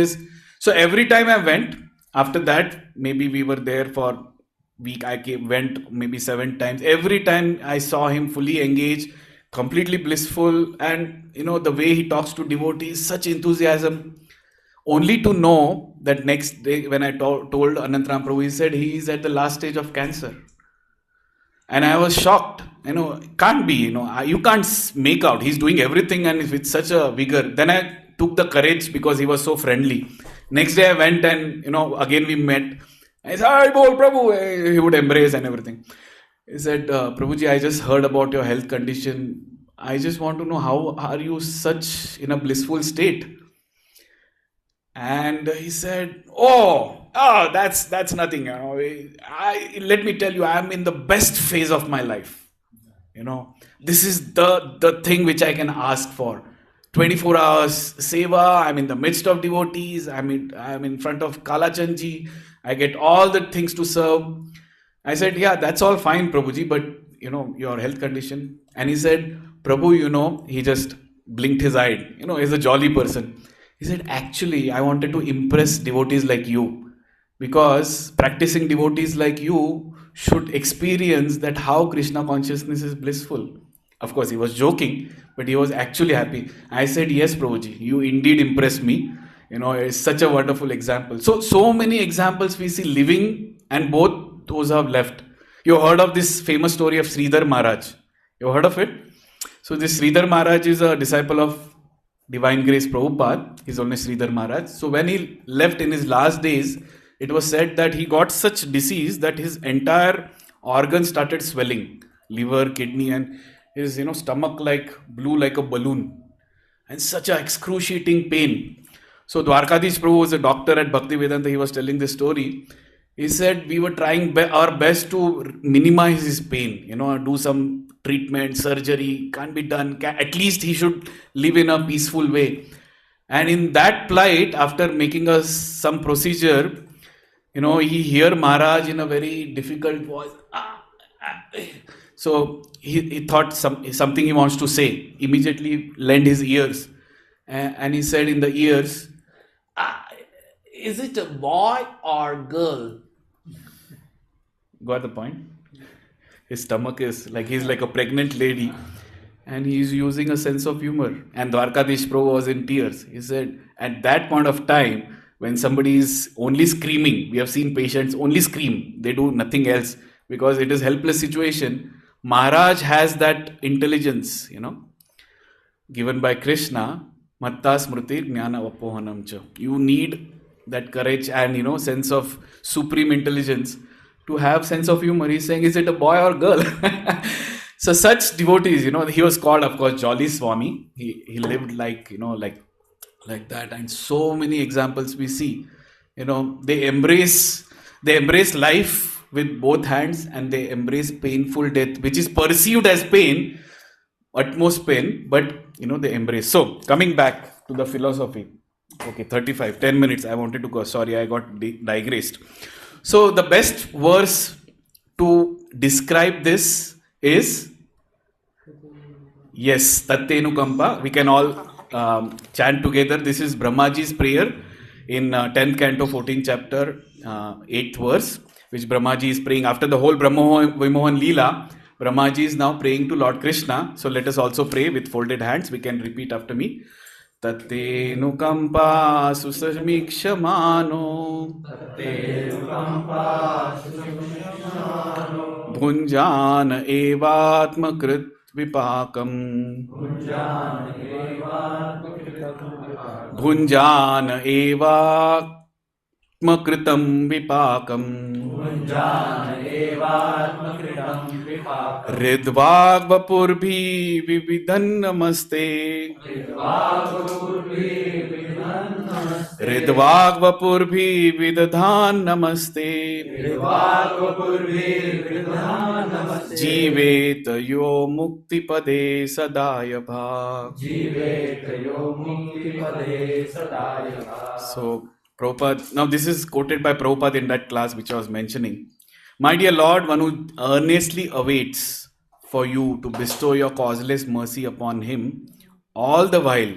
so every time I went, after that, maybe we were there for week, went maybe 7 times. Every time I saw him fully engaged, completely blissful, and, the way he talks to devotees, such enthusiasm. Only to know that next day when I told Anantram Prabhu, he said he is at the last stage of cancer. And I was shocked. Can't be, you can't make out. He's doing everything and with such a vigor. Then I took the courage because he was so friendly. Next day I went and, again we met. I said, Hi, Bol Prabhu. He would embrace and everything. He said, Prabhuji, I just heard about your health condition. I just want to know, how are you such in a blissful state? And he said, that's nothing. Let me tell you, I'm in the best phase of my life. This is the thing which I can ask for. 24 hours seva. I'm in the midst of devotees. I'm in front of Kalachandji. I get all the things to serve. I said, yeah, that's all fine, Prabhuji, but your health condition. And he said, Prabhu, he just blinked his eye. He's a jolly person. He said, actually, I wanted to impress devotees like you, because practicing devotees like you should experience that how Krishna consciousness is blissful. Of course, he was joking, but he was actually happy. I said, yes, Prabhuji, you indeed impressed me. It's such a wonderful example. So many examples we see living, and both those have left. You heard of this famous story of Sridhar Maharaj. You heard of it? So this Sridhar Maharaj is a disciple of Divine Grace Prabhupada. His own is Sridhar Maharaj. So when he left in his last days, it was said that he got such disease that his entire organ started swelling. Liver, kidney, and his stomach blew like a balloon. And such a excruciating pain. So Dwarkadish Prabhu was a doctor at Bhaktivedanta. He was telling this story. He said, we were trying our best to minimize his pain, do some treatment, surgery, can't be done. At least he should live in a peaceful way. And in that plight, after making some procedure, he hear Maharaj in a very difficult voice. So he thought something he wants to say. Immediately lend his ears. And he said in the ears, is it a boy or girl? Got the point? His stomach is he's like a pregnant lady, and he's using a sense of humor. And Dwarkadish Prabhu was in tears. He said, at that point of time, when somebody is only screaming, we have seen patients only scream, they do nothing else because it is helpless situation. Maharaj has that intelligence, given by Krishna. Matta smriti jnana vapohanam cha. You need that courage and sense of supreme intelligence to have sense of humor. He's saying, is it a boy or girl? So such devotees, he was called, of course, Jolly Swami. He lived like that. And so many examples we see, they embrace life with both hands, and they embrace painful death, which is perceived as pain, utmost pain, but they embrace. So coming back to the philosophy. Okay, 10 minutes I wanted to go. Sorry, I got digressed. So the best verse to describe this is, yes, Tattenukampa. We can all chant together. This is Brahmaji's prayer in 10th canto, 14th chapter, 8th verse, which Brahmaji is praying after the whole Brahma Vimohan Leela. Brahmaji is now praying to Lord Krishna. So let us also pray with folded hands. We can repeat after me. Tattenukampa susamikshamano Bhunjana evatmakrit विपाकम् भुञ्जान एवात्मकृतं विपाकम् भुञ्जान एवात्मकृतं विपाकम् भुञ्जान एवात्मकृतं विपाकम् हृद्वाग्वपुर्भिः विविधन्नमस्ते हृद्वाग्वपुर्भिर्विधन्नमस्ते हृद्वाग्वपुर्भिः विदधान्नमस्ते हृद्वाग्वपुर्भिर्विधन्नमस्ते जीवेत यो मुक्तिपदे सदाय भाग. जीवेत यो मुक्तिपदे सदाय भाग. So Prabhupada, now this is quoted by Prabhupada in that class which I was mentioning. My dear Lord, one who earnestly awaits for you to bestow your causeless mercy upon him, all the while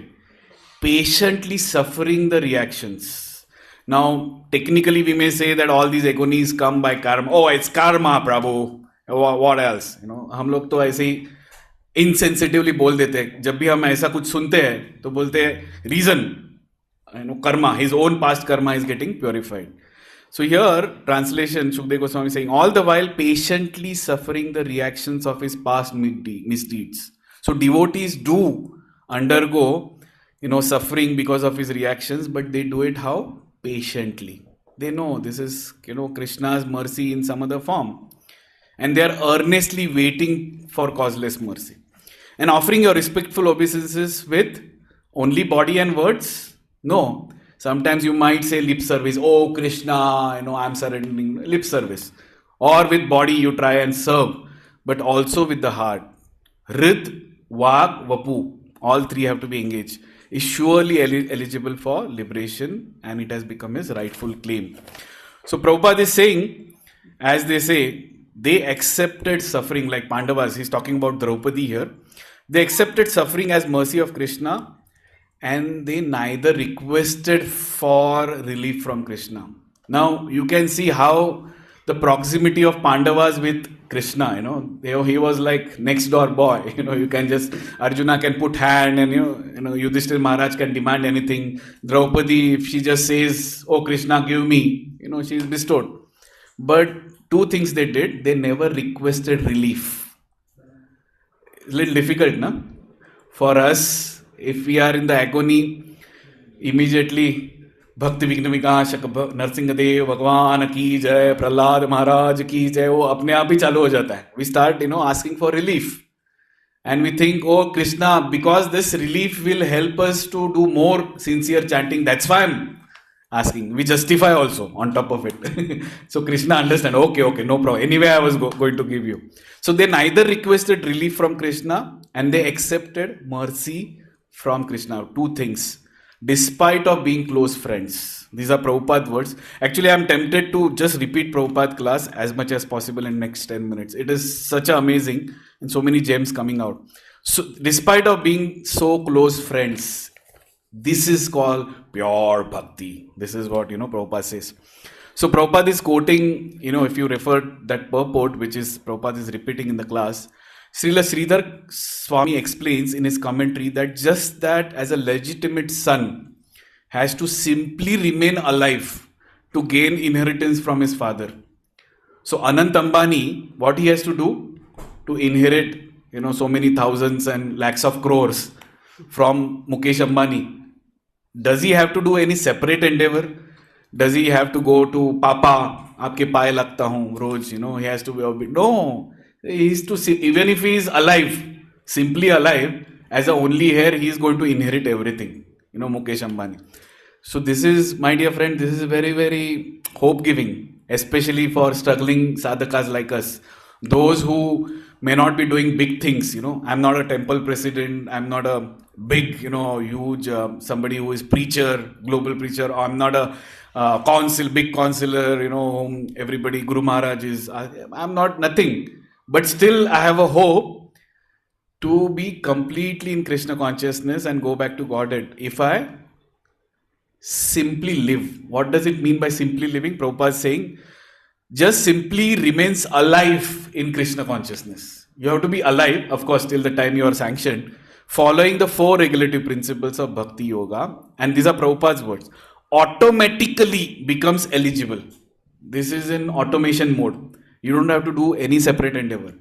patiently suffering the reactions. Now, technically we may say that all these agonies come by karma. Oh, it's karma, Prabhu. What else? You know, हम लोग तो ऐसे ही insensitively बोल देते हैं. जब भी हम ऐसा कुछ सुनते हैं तो बोलते हैं reason. Karma, his own past karma is getting purified. So here, translation, Shukdev Goswami is saying, all the while patiently suffering the reactions of his past misdeeds. So devotees do undergo, suffering because of his reactions, but they do it how? Patiently. They know this is, Krishna's mercy in some other form. And they are earnestly waiting for causeless mercy. And offering your respectful obeisances with only body and words? No. Sometimes you might say lip service. Oh, Krishna, I'm surrendering. Lip service. Or with body you try and serve. But also with the heart. Hrid, Vag, Vapu. All three have to be engaged. Is surely eligible for liberation. And it has become his rightful claim. So Prabhupada is saying, as they say, they accepted suffering like Pandavas. He's talking about Draupadi here. They accepted suffering as mercy of Krishna. And they neither requested for relief from Krishna. Now, you can see how the proximity of Pandavas with Krishna, he was like next door boy. You can just, Arjuna can put hand and, Yudhishthira Maharaj can demand anything. Draupadi, if she just says, oh Krishna, give me, she is bestowed. But two things they did, they never requested relief. It's a little difficult, no? For us, if we are in the agony, immediately Bhakti Vigna Vikashak Narsingadev Bhagwan ki jai, Prahlad Maharaj ki jai, wo apne aap hi chalu ho jata hai. We start, asking for relief. And we think, oh Krishna, because this relief will help us to do more sincere chanting, that's why I'm asking. We justify also on top of it. So Krishna understand, okay, no problem. Anyway, I was going to give you. So they neither requested relief from Krishna and they accepted mercy from Krishna. Two things. Despite of being close friends. These are Prabhupada words. Actually, I am tempted to just repeat Prabhupada class as much as possible in next 10 minutes. It is such amazing and so many gems coming out. So, despite of being so close friends, this is called pure bhakti. This is what, Prabhupada says. So, Prabhupada is quoting, if you refer that purport, which is Prabhupada is repeating in the class, Srila Sridhar Swami explains in his commentary that just that as a legitimate son has to simply remain alive to gain inheritance from his father. So Anant Ambani, what he has to do to inherit, so many thousands and lakhs of crores from Mukesh Ambani. Does he have to do any separate endeavor? Does he have to go to Papa, aapke paaye lagta hu, roj, he has to be, no. He is to see, even if he is alive, simply alive, as a only heir, he is going to inherit everything. Mukesh Ambani. So this is, my dear friend, this is very, very hope-giving, especially for struggling sadhakas like us. Those who may not be doing big things, I'm not a temple president, I'm not a big, huge, somebody who is preacher, global preacher, or I'm not a big counselor, whom everybody, Guru Maharaj is, I'm not nothing. But still, I have a hope to be completely in Krishna consciousness and go back to Godhead. If I simply live. What does it mean by simply living? Prabhupada is saying, just simply remains alive in Krishna consciousness. You have to be alive, of course, till the time you are sanctioned, following the 4 regulative principles of Bhakti Yoga. And these are Prabhupada's words. Automatically becomes eligible. This is in automation mode. You don't have to do any separate endeavor.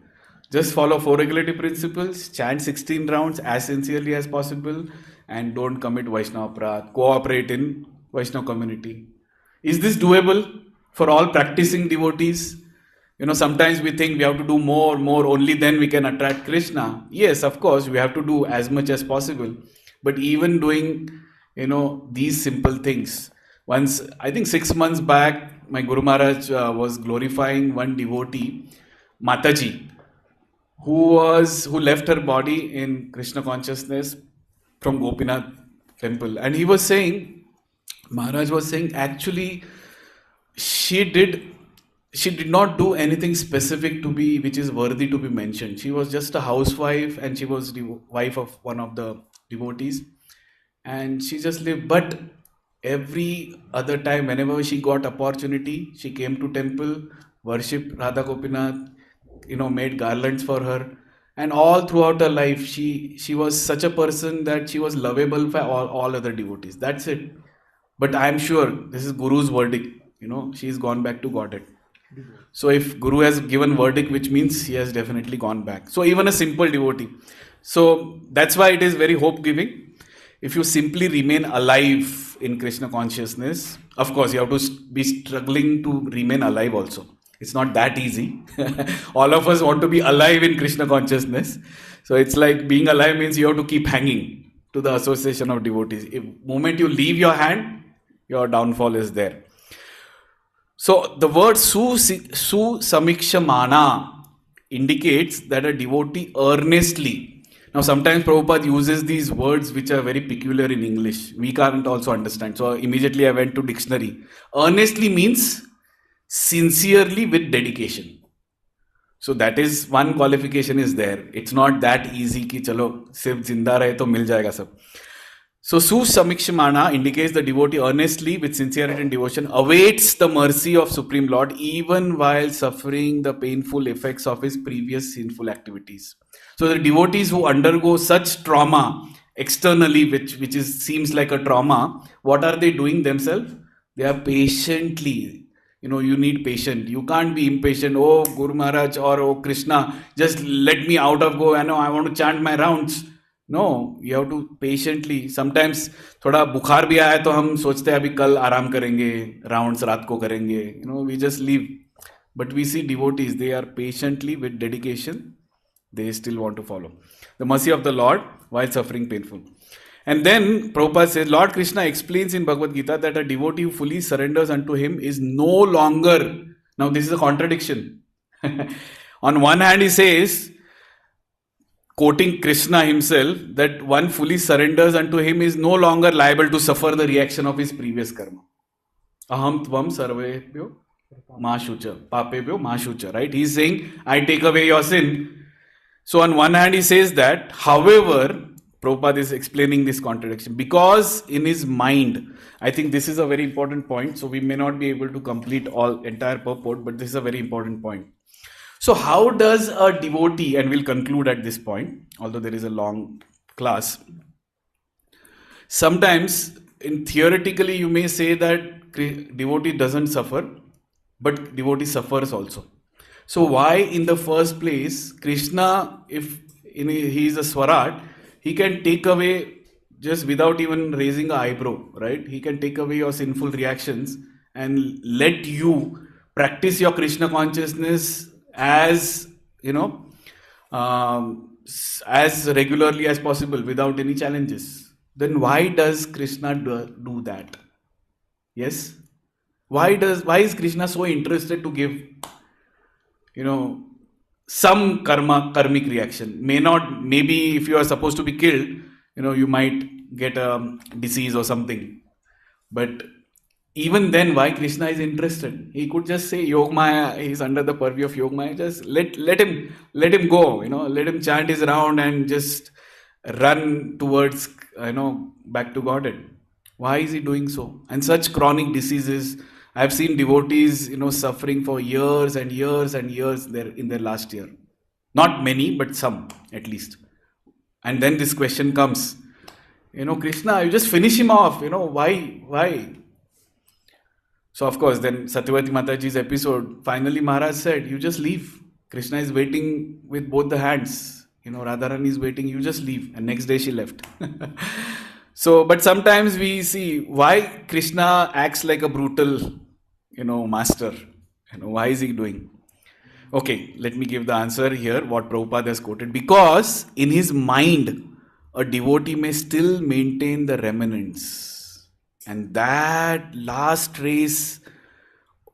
Just follow 4 regulative principles, chant 16 rounds as sincerely as possible, and don't commit Vaishnava Aparadh. Cooperate in Vaishnava community. Is this doable for all practicing devotees? Sometimes we think we have to do more, only then we can attract Krishna. Yes, of course, we have to do as much as possible. But even doing, these simple things. Once, I think 6 months back, my Guru Maharaj was glorifying one devotee, Mataji, who left her body in Krishna consciousness from Gopinath temple. And he was saying, Maharaj was saying, actually, she did not do anything specific to be, which is worthy to be mentioned. She was just a housewife, and she was the wife of one of the devotees, and she just lived. But every other time, whenever she got opportunity, she came to temple, worshipped Radha Gopinath, made garlands for her, and all throughout her life, she was such a person that she was lovable for all other devotees. That's it. But I am sure this is Guru's verdict. She's gone back to Godhead. So if Guru has given verdict, which means he has definitely gone back. So even a simple devotee. So that's why it is very hope-giving. If you simply remain alive in Krishna consciousness, of course, you have to be struggling to remain alive also. It's not that easy. All of us want to be alive in Krishna consciousness. So it's like being alive means you have to keep hanging to the association of devotees. If moment you leave your hand, your downfall is there. So the word su samikshamana indicates that a devotee earnestly. Now sometimes Prabhupada uses these words which are very peculiar in English. We can't also understand. So immediately I went to dictionary. Earnestly means sincerely with dedication. So that is one qualification is there. It's not that easy ki chalo sirf zinda rahe to mil jayega sab. So Samikshamana indicates the devotee earnestly with sincerity and devotion awaits the mercy of Supreme Lord even while suffering the painful effects of his previous sinful activities. So the devotees who undergo such trauma externally, which seems like a trauma, what are they doing themselves? They are patiently. You need patience. You can't be impatient. Oh, Guru Maharaj or oh, Krishna, just let me out of go. I want to chant my rounds. No, you have to patiently. Sometimes थोड़ा बुखार भी आया तो हम सोचते हैं अभी कल आराम करेंगे, rounds रात को करेंगे. We just leave. But we see devotees, they are patiently with dedication. They still want to follow the mercy of the Lord while suffering painful. And then Prabhupada says, Lord Krishna explains in Bhagavad Gita that a devotee who fully surrenders unto him is no longer. Now this is a contradiction. On one hand he says, quoting Krishna himself, that one fully surrenders unto him is no longer liable to suffer the reaction of his previous karma. Aham tvam sarvebhyo ma shucha, papebhyo ma shucha, right? He's saying, I take away your sin. So on one hand he says that, however, Prabhupada is explaining this contradiction because in his mind, I think this is a very important point. So we may not be able to complete entire purport, but this is a very important point. So how does a devotee, and we'll conclude at this point, although there is a long class. Sometimes, theoretically, you may say that devotee doesn't suffer, but devotee suffers also. So why in the first place, Krishna, if he is a Swarat, he can take away just without even raising an eyebrow, right? He can take away your sinful reactions and let you practice your Krishna consciousness as as regularly as possible without any challenges. Then why does Krishna do that? Yes? Why is Krishna so interested to give some karmic reaction? Maybe if you are supposed to be killed, you might get a disease or something. But even then, why Krishna is interested? He could just say Yogmaya, he's under the purview of Yogmaya. Just let him go, let him chant his round and just run towards, back to Godhead. Why is he doing so? And such chronic diseases, I've seen devotees, suffering for years and years and years in their last year. Not many, but some at least. And then this question comes, Krishna, you just finish him off, why? So of course, then Satyavati Mataji's episode, finally Maharaj said, you just leave. Krishna is waiting with both the hands. Radharani is waiting, you just leave. And next day she left. So, but sometimes we see why Krishna acts like a brutal, master. Why is he doing? Okay, let me give the answer here, what Prabhupada has quoted. Because in his mind, a devotee may still maintain the remnants. And that last trace,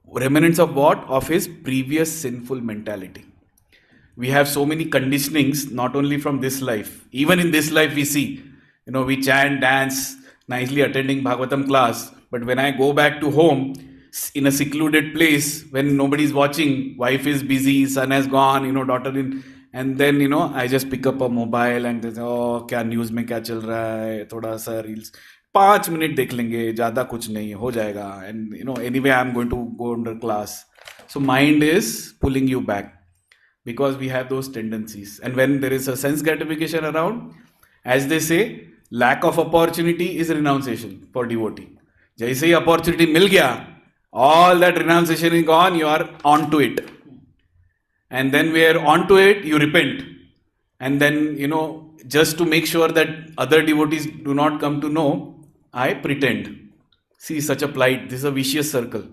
remnants of what? Of his previous sinful mentality. We have so many conditionings, not only from this life. Even in this life we see, we chant, dance, nicely attending Bhagavatam class. But when I go back to home, in a secluded place, when nobody is watching, wife is busy, son has gone, daughter in, and then, I just pick up a mobile and say, oh, kya news mein kya chal raha hai, thoda sa reels. 5 minute dekh lenge, ज़्यादा कुछ नहीं हो जाएगा. And anyway I am going to go under class. So mind is pulling you back because we have those tendencies. And when there is a sense gratification around, as they say, lack of opportunity is renunciation for devotee. जैसे ही opportunity मिल गया, all that renunciation is gone, you are on to it. And then we are on to it, you repent. And then, just to make sure that other devotees do not come to know, I pretend. See, such a plight. This is a vicious circle.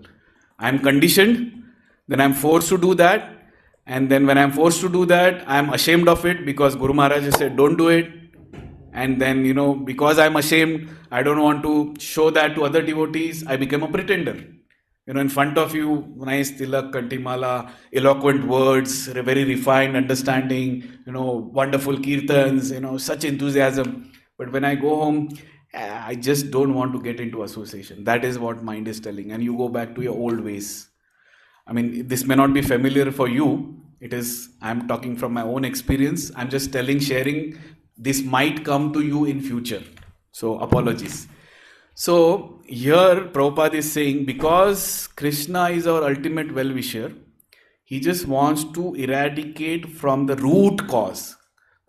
I am conditioned, then I am forced to do that. And then when I am forced to do that, I am ashamed of it because Guru Maharaj has said, don't do it. And then, because I am ashamed, I don't want to show that to other devotees, I become a pretender. In front of you, nice tilak, kantimala, eloquent words, very refined understanding, wonderful kirtans, such enthusiasm. But when I go home, I just don't want to get into association. That is what mind is telling. And you go back to your old ways. I mean, this may not be familiar for you. I'm talking from my own experience. I'm just sharing. This might come to you in future. So, apologies. So, here Prabhupada is saying, because Krishna is our ultimate well-wisher, he just wants to eradicate from the root cause.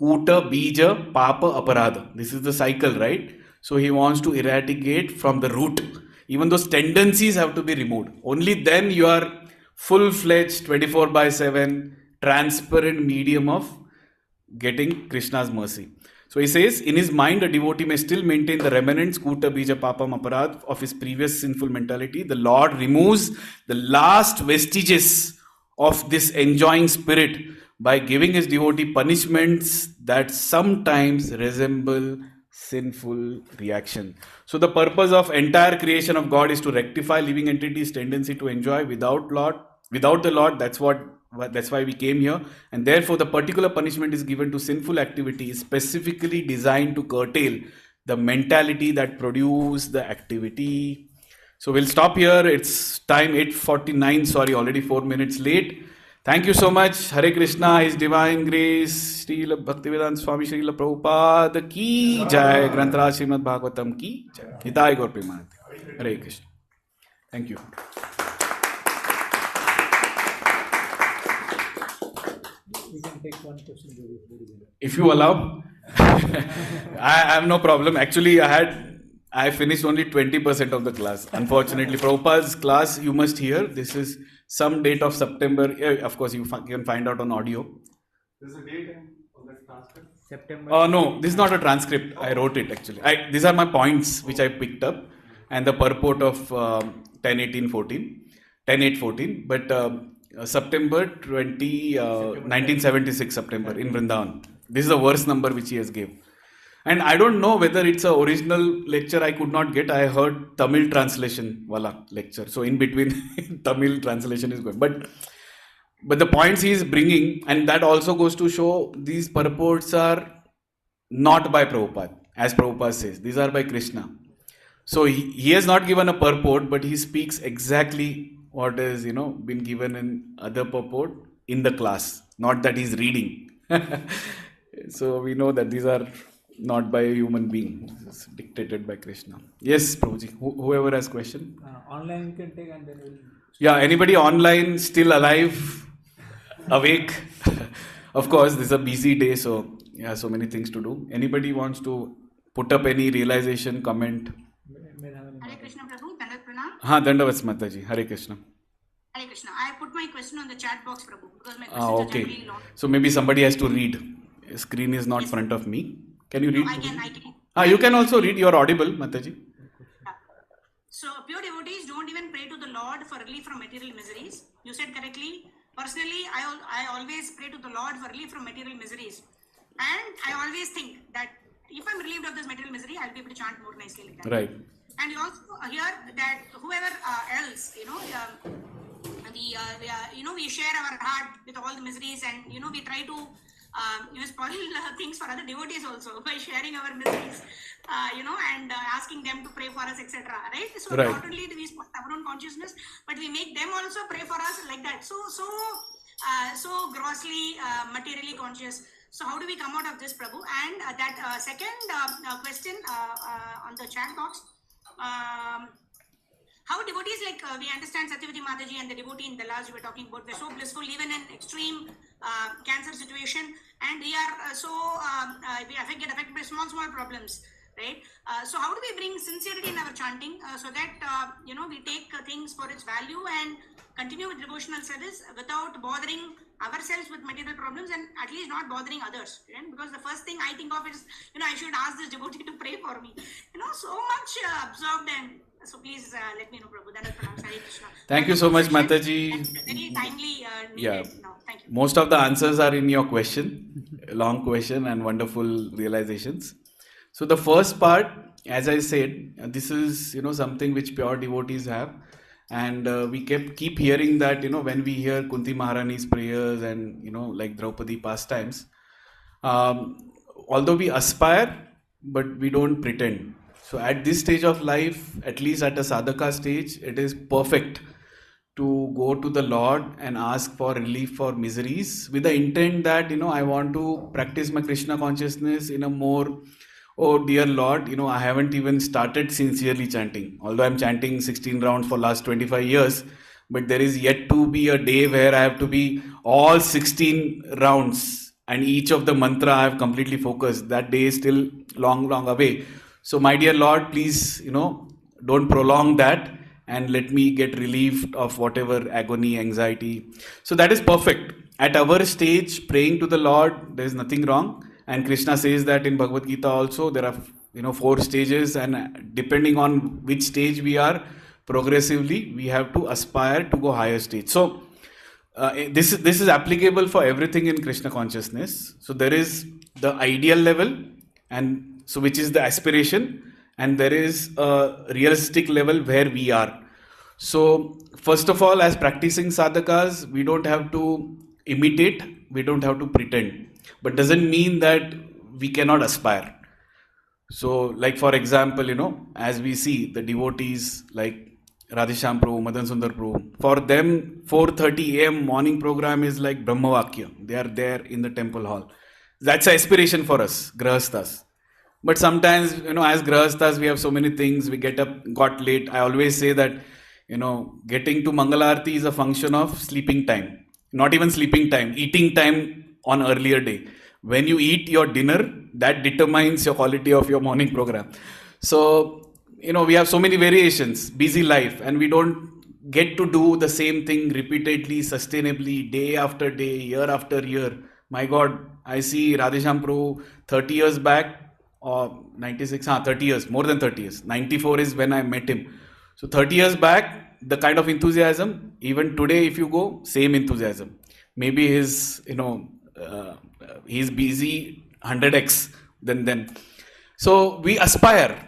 Kuta, bija, papa, aparadha. This is the cycle, right? So, he wants to eradicate from the root. Even those tendencies have to be removed. Only then you are full-fledged, 24/7, transparent medium of getting Krishna's mercy. So he says, in his mind, a devotee may still maintain the remnants, kuta, bija, papam, aparad, of his previous sinful mentality. The Lord removes the last vestiges of this enjoying spirit by giving his devotee punishments that sometimes resemble sinful reaction. So the purpose of entire creation of God is to rectify living entities' tendency to enjoy without the Lord. That's why we came here. And therefore the particular punishment is given to sinful activity is specifically designed to curtail the mentality that produced the activity. So we'll stop here. It's time 8:49. Sorry, already 4 minutes late. Thank you so much. Hare Krishna, His Divine Grace, Srila Bhaktivedanta Swami Srila Prabhupada ki jai, Grantaraj Srimad Bhagavatam ki jai. Hitai Gaur Premanandi. Hare Krishna. Thank you. We can take one question. If you allow. I have no problem. Actually, I finished only 20% of the class. Unfortunately, Prabhupada's class, you must hear. This is some date of September. Of course, you can find out on audio. There's a date on that transcript? September. Oh, no, this is not a transcript. I wrote it actually. These are my points which I picked up and the purport of 10/8/14. But September 20, 1976 September in Vrindavan. This is the verse number which he has gave. And I don't know whether it's an original lecture I could not get. I heard Tamil translation wala lecture. So in between Tamil translation is going. But the points he is bringing, and that also goes to show these purports are not by Prabhupada, as Prabhupada says. These are by Krishna. So he has not given a purport, but he speaks exactly what has been given in other purport in the class. Not that he's reading. So we know that these are not by a human being. It's dictated by Krishna. Yes, Prabhuji. Whoever has question. Online you can take and then we'll... Yeah, anybody online still alive, awake? Of course, this is a busy day, so yeah, so many things to do. Anybody wants to put up any realization, comment? Hare Krishna Prabhu, Dandavat Pranam. Dandavats Mataji. Hare Krishna. Hare Krishna. I put my question on the chat box, Prabhu, because my questions are Okay. generally long. So maybe somebody has to read. Screen is not Yes. front of me. Can you No, read? I can. You can also read. You are audible, Mataji. Yeah. So pure devotees don't even pray to the Lord for relief from material miseries. You said correctly. Personally, I always pray to the Lord for relief from material miseries. And I always think that if I'm relieved of this material misery, I'll be able to chant more nicely like that. Right. And you also hear that whoever else, we share our heart with all the miseries, and we try to spoil things for other devotees also by sharing our miseries, and asking them to pray for us, etc. Right? So Right. not only do we spoil our own consciousness, but we make them also pray for us like that. So grossly materially conscious. So how do we come out of this, Prabhu? And that second question on the chat box. How devotees, like we understand Satyavati Mataji and the devotee in Dallas you were talking about, we're so blissful even in extreme cancer situation, and we are we get affected by small problems, right? So how do we bring sincerity in our chanting so that we take things for its value and continue with devotional service without bothering ourselves with material problems, and at least not bothering others, right? Because the first thing I think of is I should ask this devotee to pray for me, so much absorbed. And so please let me know, Prabhu. That is pronounced Hare Krishna. Thank you so much, Wonderful Mataji. session. Very timely needed. Yeah. Now. Thank you. Most of the answers are in your question, long question and wonderful realizations. So the first part, as I said, this is something which pure devotees have, and we keep hearing that when we hear Kunti Maharani's prayers and like Draupadi pastimes, although we aspire, but we don't pretend. So at this stage of life, at least at a sadhaka stage, it is perfect to go to the Lord and ask for relief for miseries with the intent that I want to practice my Krishna consciousness in a more, oh dear Lord, I haven't even started sincerely chanting, although I'm chanting 16 rounds for last 25 years, but there is yet to be a day where I have to be all 16 rounds and each of the mantra I have completely focused. That day is still long away. So my dear Lord, please don't prolong that and let me get relieved of whatever agony, anxiety. So that is perfect. At our stage, praying to the Lord, there is nothing wrong. And Krishna says that in Bhagavad Gita also, there are 4 stages, and depending on which stage we are, progressively we have to aspire to go higher stage. So this is applicable for everything in Krishna consciousness. So there is the ideal level, and so which is the aspiration, and there is a realistic level where we are. So first of all, as practicing sadhakas, we don't have to imitate, we don't have to pretend, but doesn't mean that we cannot aspire. So like for example, as we see the devotees like Radheshyam Prabhu, Madan Sundar Prabhu, for them 4:30 a.m. morning program is like Brahmavakya. They are there in the temple hall. That's an aspiration for us, Grahasthas. But sometimes, as Grahasthas, we have so many things, we got late. I always say that, getting to Mangalarti is a function of sleeping time. Not even sleeping time, eating time on earlier day. When you eat your dinner, that determines your quality of your morning program. So, we have so many variations, busy life, and we don't get to do the same thing repeatedly, sustainably, day after day, year after year. My God, I see Radheshyam Prabhu 30 years back, or 96, 30 years, more than 30 years. 94 is when I met him. So 30 years back, the kind of enthusiasm, even today if you go, same enthusiasm. Maybe he's busy 100x than then. So we aspire,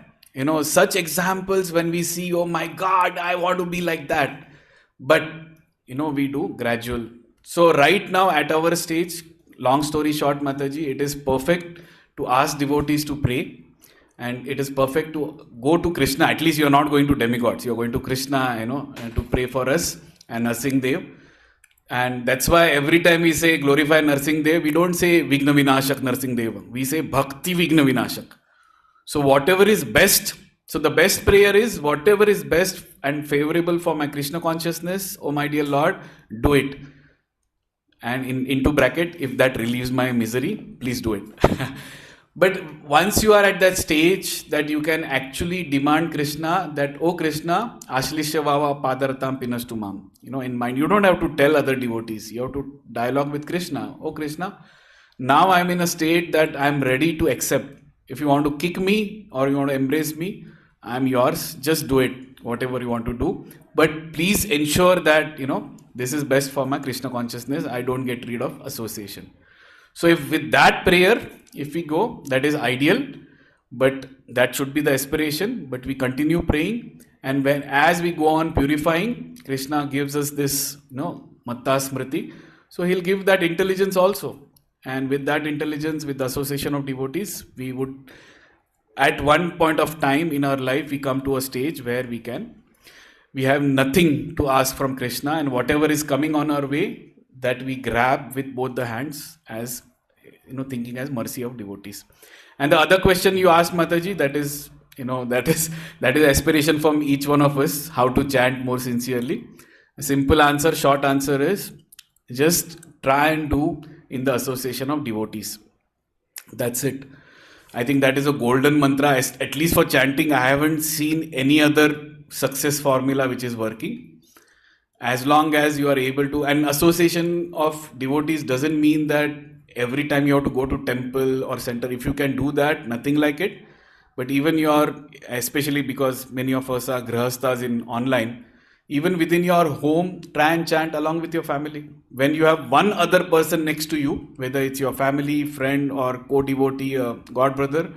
such examples when we see, oh my God, I want to be like that. But, we do gradual. So right now at our stage, long story short, Mataji, it is perfect to ask devotees to pray, and it is perfect to go to Krishna. At least you are not going to demigods, you are going to Krishna, and to pray for us and Narsingh Dev. And that's why every time we say glorify Narsingh Dev, we don't say Vigna Vinashak Narsingh Dev, we say Bhakti Vigna Vinashak. So whatever is best, so the best prayer is whatever is best and favorable for my Krishna consciousness, oh my dear Lord, do it. And into bracket, if that relieves my misery, please do it. But once you are at that stage that you can actually demand Krishna that, oh Krishna, Ashlishya Vava Padaratam Pinastumam, in mind. You don't have to tell other devotees. You have to dialogue with Krishna. Oh Krishna, now I'm in a state that I'm ready to accept. If you want to kick me or you want to embrace me, I'm yours. Just do it, whatever you want to do. But please ensure that, this is best for my Krishna consciousness. I don't get rid of association. So if with that prayer, if we go, that is ideal, but that should be the aspiration. But we continue praying, and as we go on purifying, Krishna gives us this, Matta Smriti. So he'll give that intelligence also. And with that intelligence, with the association of devotees, we would, at one point of time in our life, we come to a stage where we have nothing to ask from Krishna, and whatever is coming on our way, that we grab with both the hands as, thinking as mercy of devotees. And the other question you asked, Mataji, that is aspiration from each one of us, how to chant more sincerely. A simple answer, short answer is, just try and do in the association of devotees. That's it. I think that is a golden mantra. At least for chanting, I haven't seen any other success formula which is working. As long as you are able to, and association of devotees doesn't mean that every time you have to go to temple or center. If you can do that, nothing like it. But even especially because many of us are grahasthas in online, even within your home, try and chant along with your family. When you have one other person next to you, whether it's your family, friend, or co-devotee, god brother,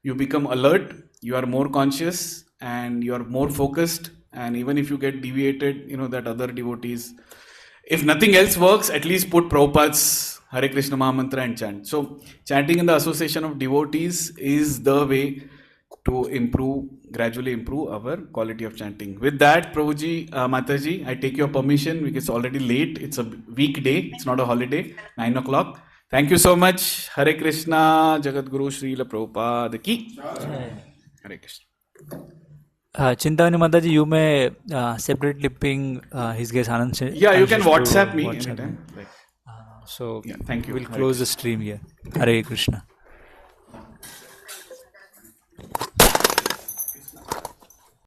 you become alert, you are more conscious, and you are more focused. And even if you get deviated, that other devotees, if nothing else works, at least put Prabhupada's Hare Krishna Mahamantra and chant. So chanting in the association of devotees is the way to gradually improve our quality of chanting. With that, Prabhuji, Mataji, I take your permission because it's already late. It's a weekday. It's not a holiday. 9 o'clock. Thank you so much. Hare Krishna, Jagadguru Srila Prabhupada ki. Hare Krishna. Chintamani Mataji, you may separately ping HG Anantshesh. Yeah, you can WhatsApp me anytime. So yeah, thank you. We'll close the stream here. Hare Krishna.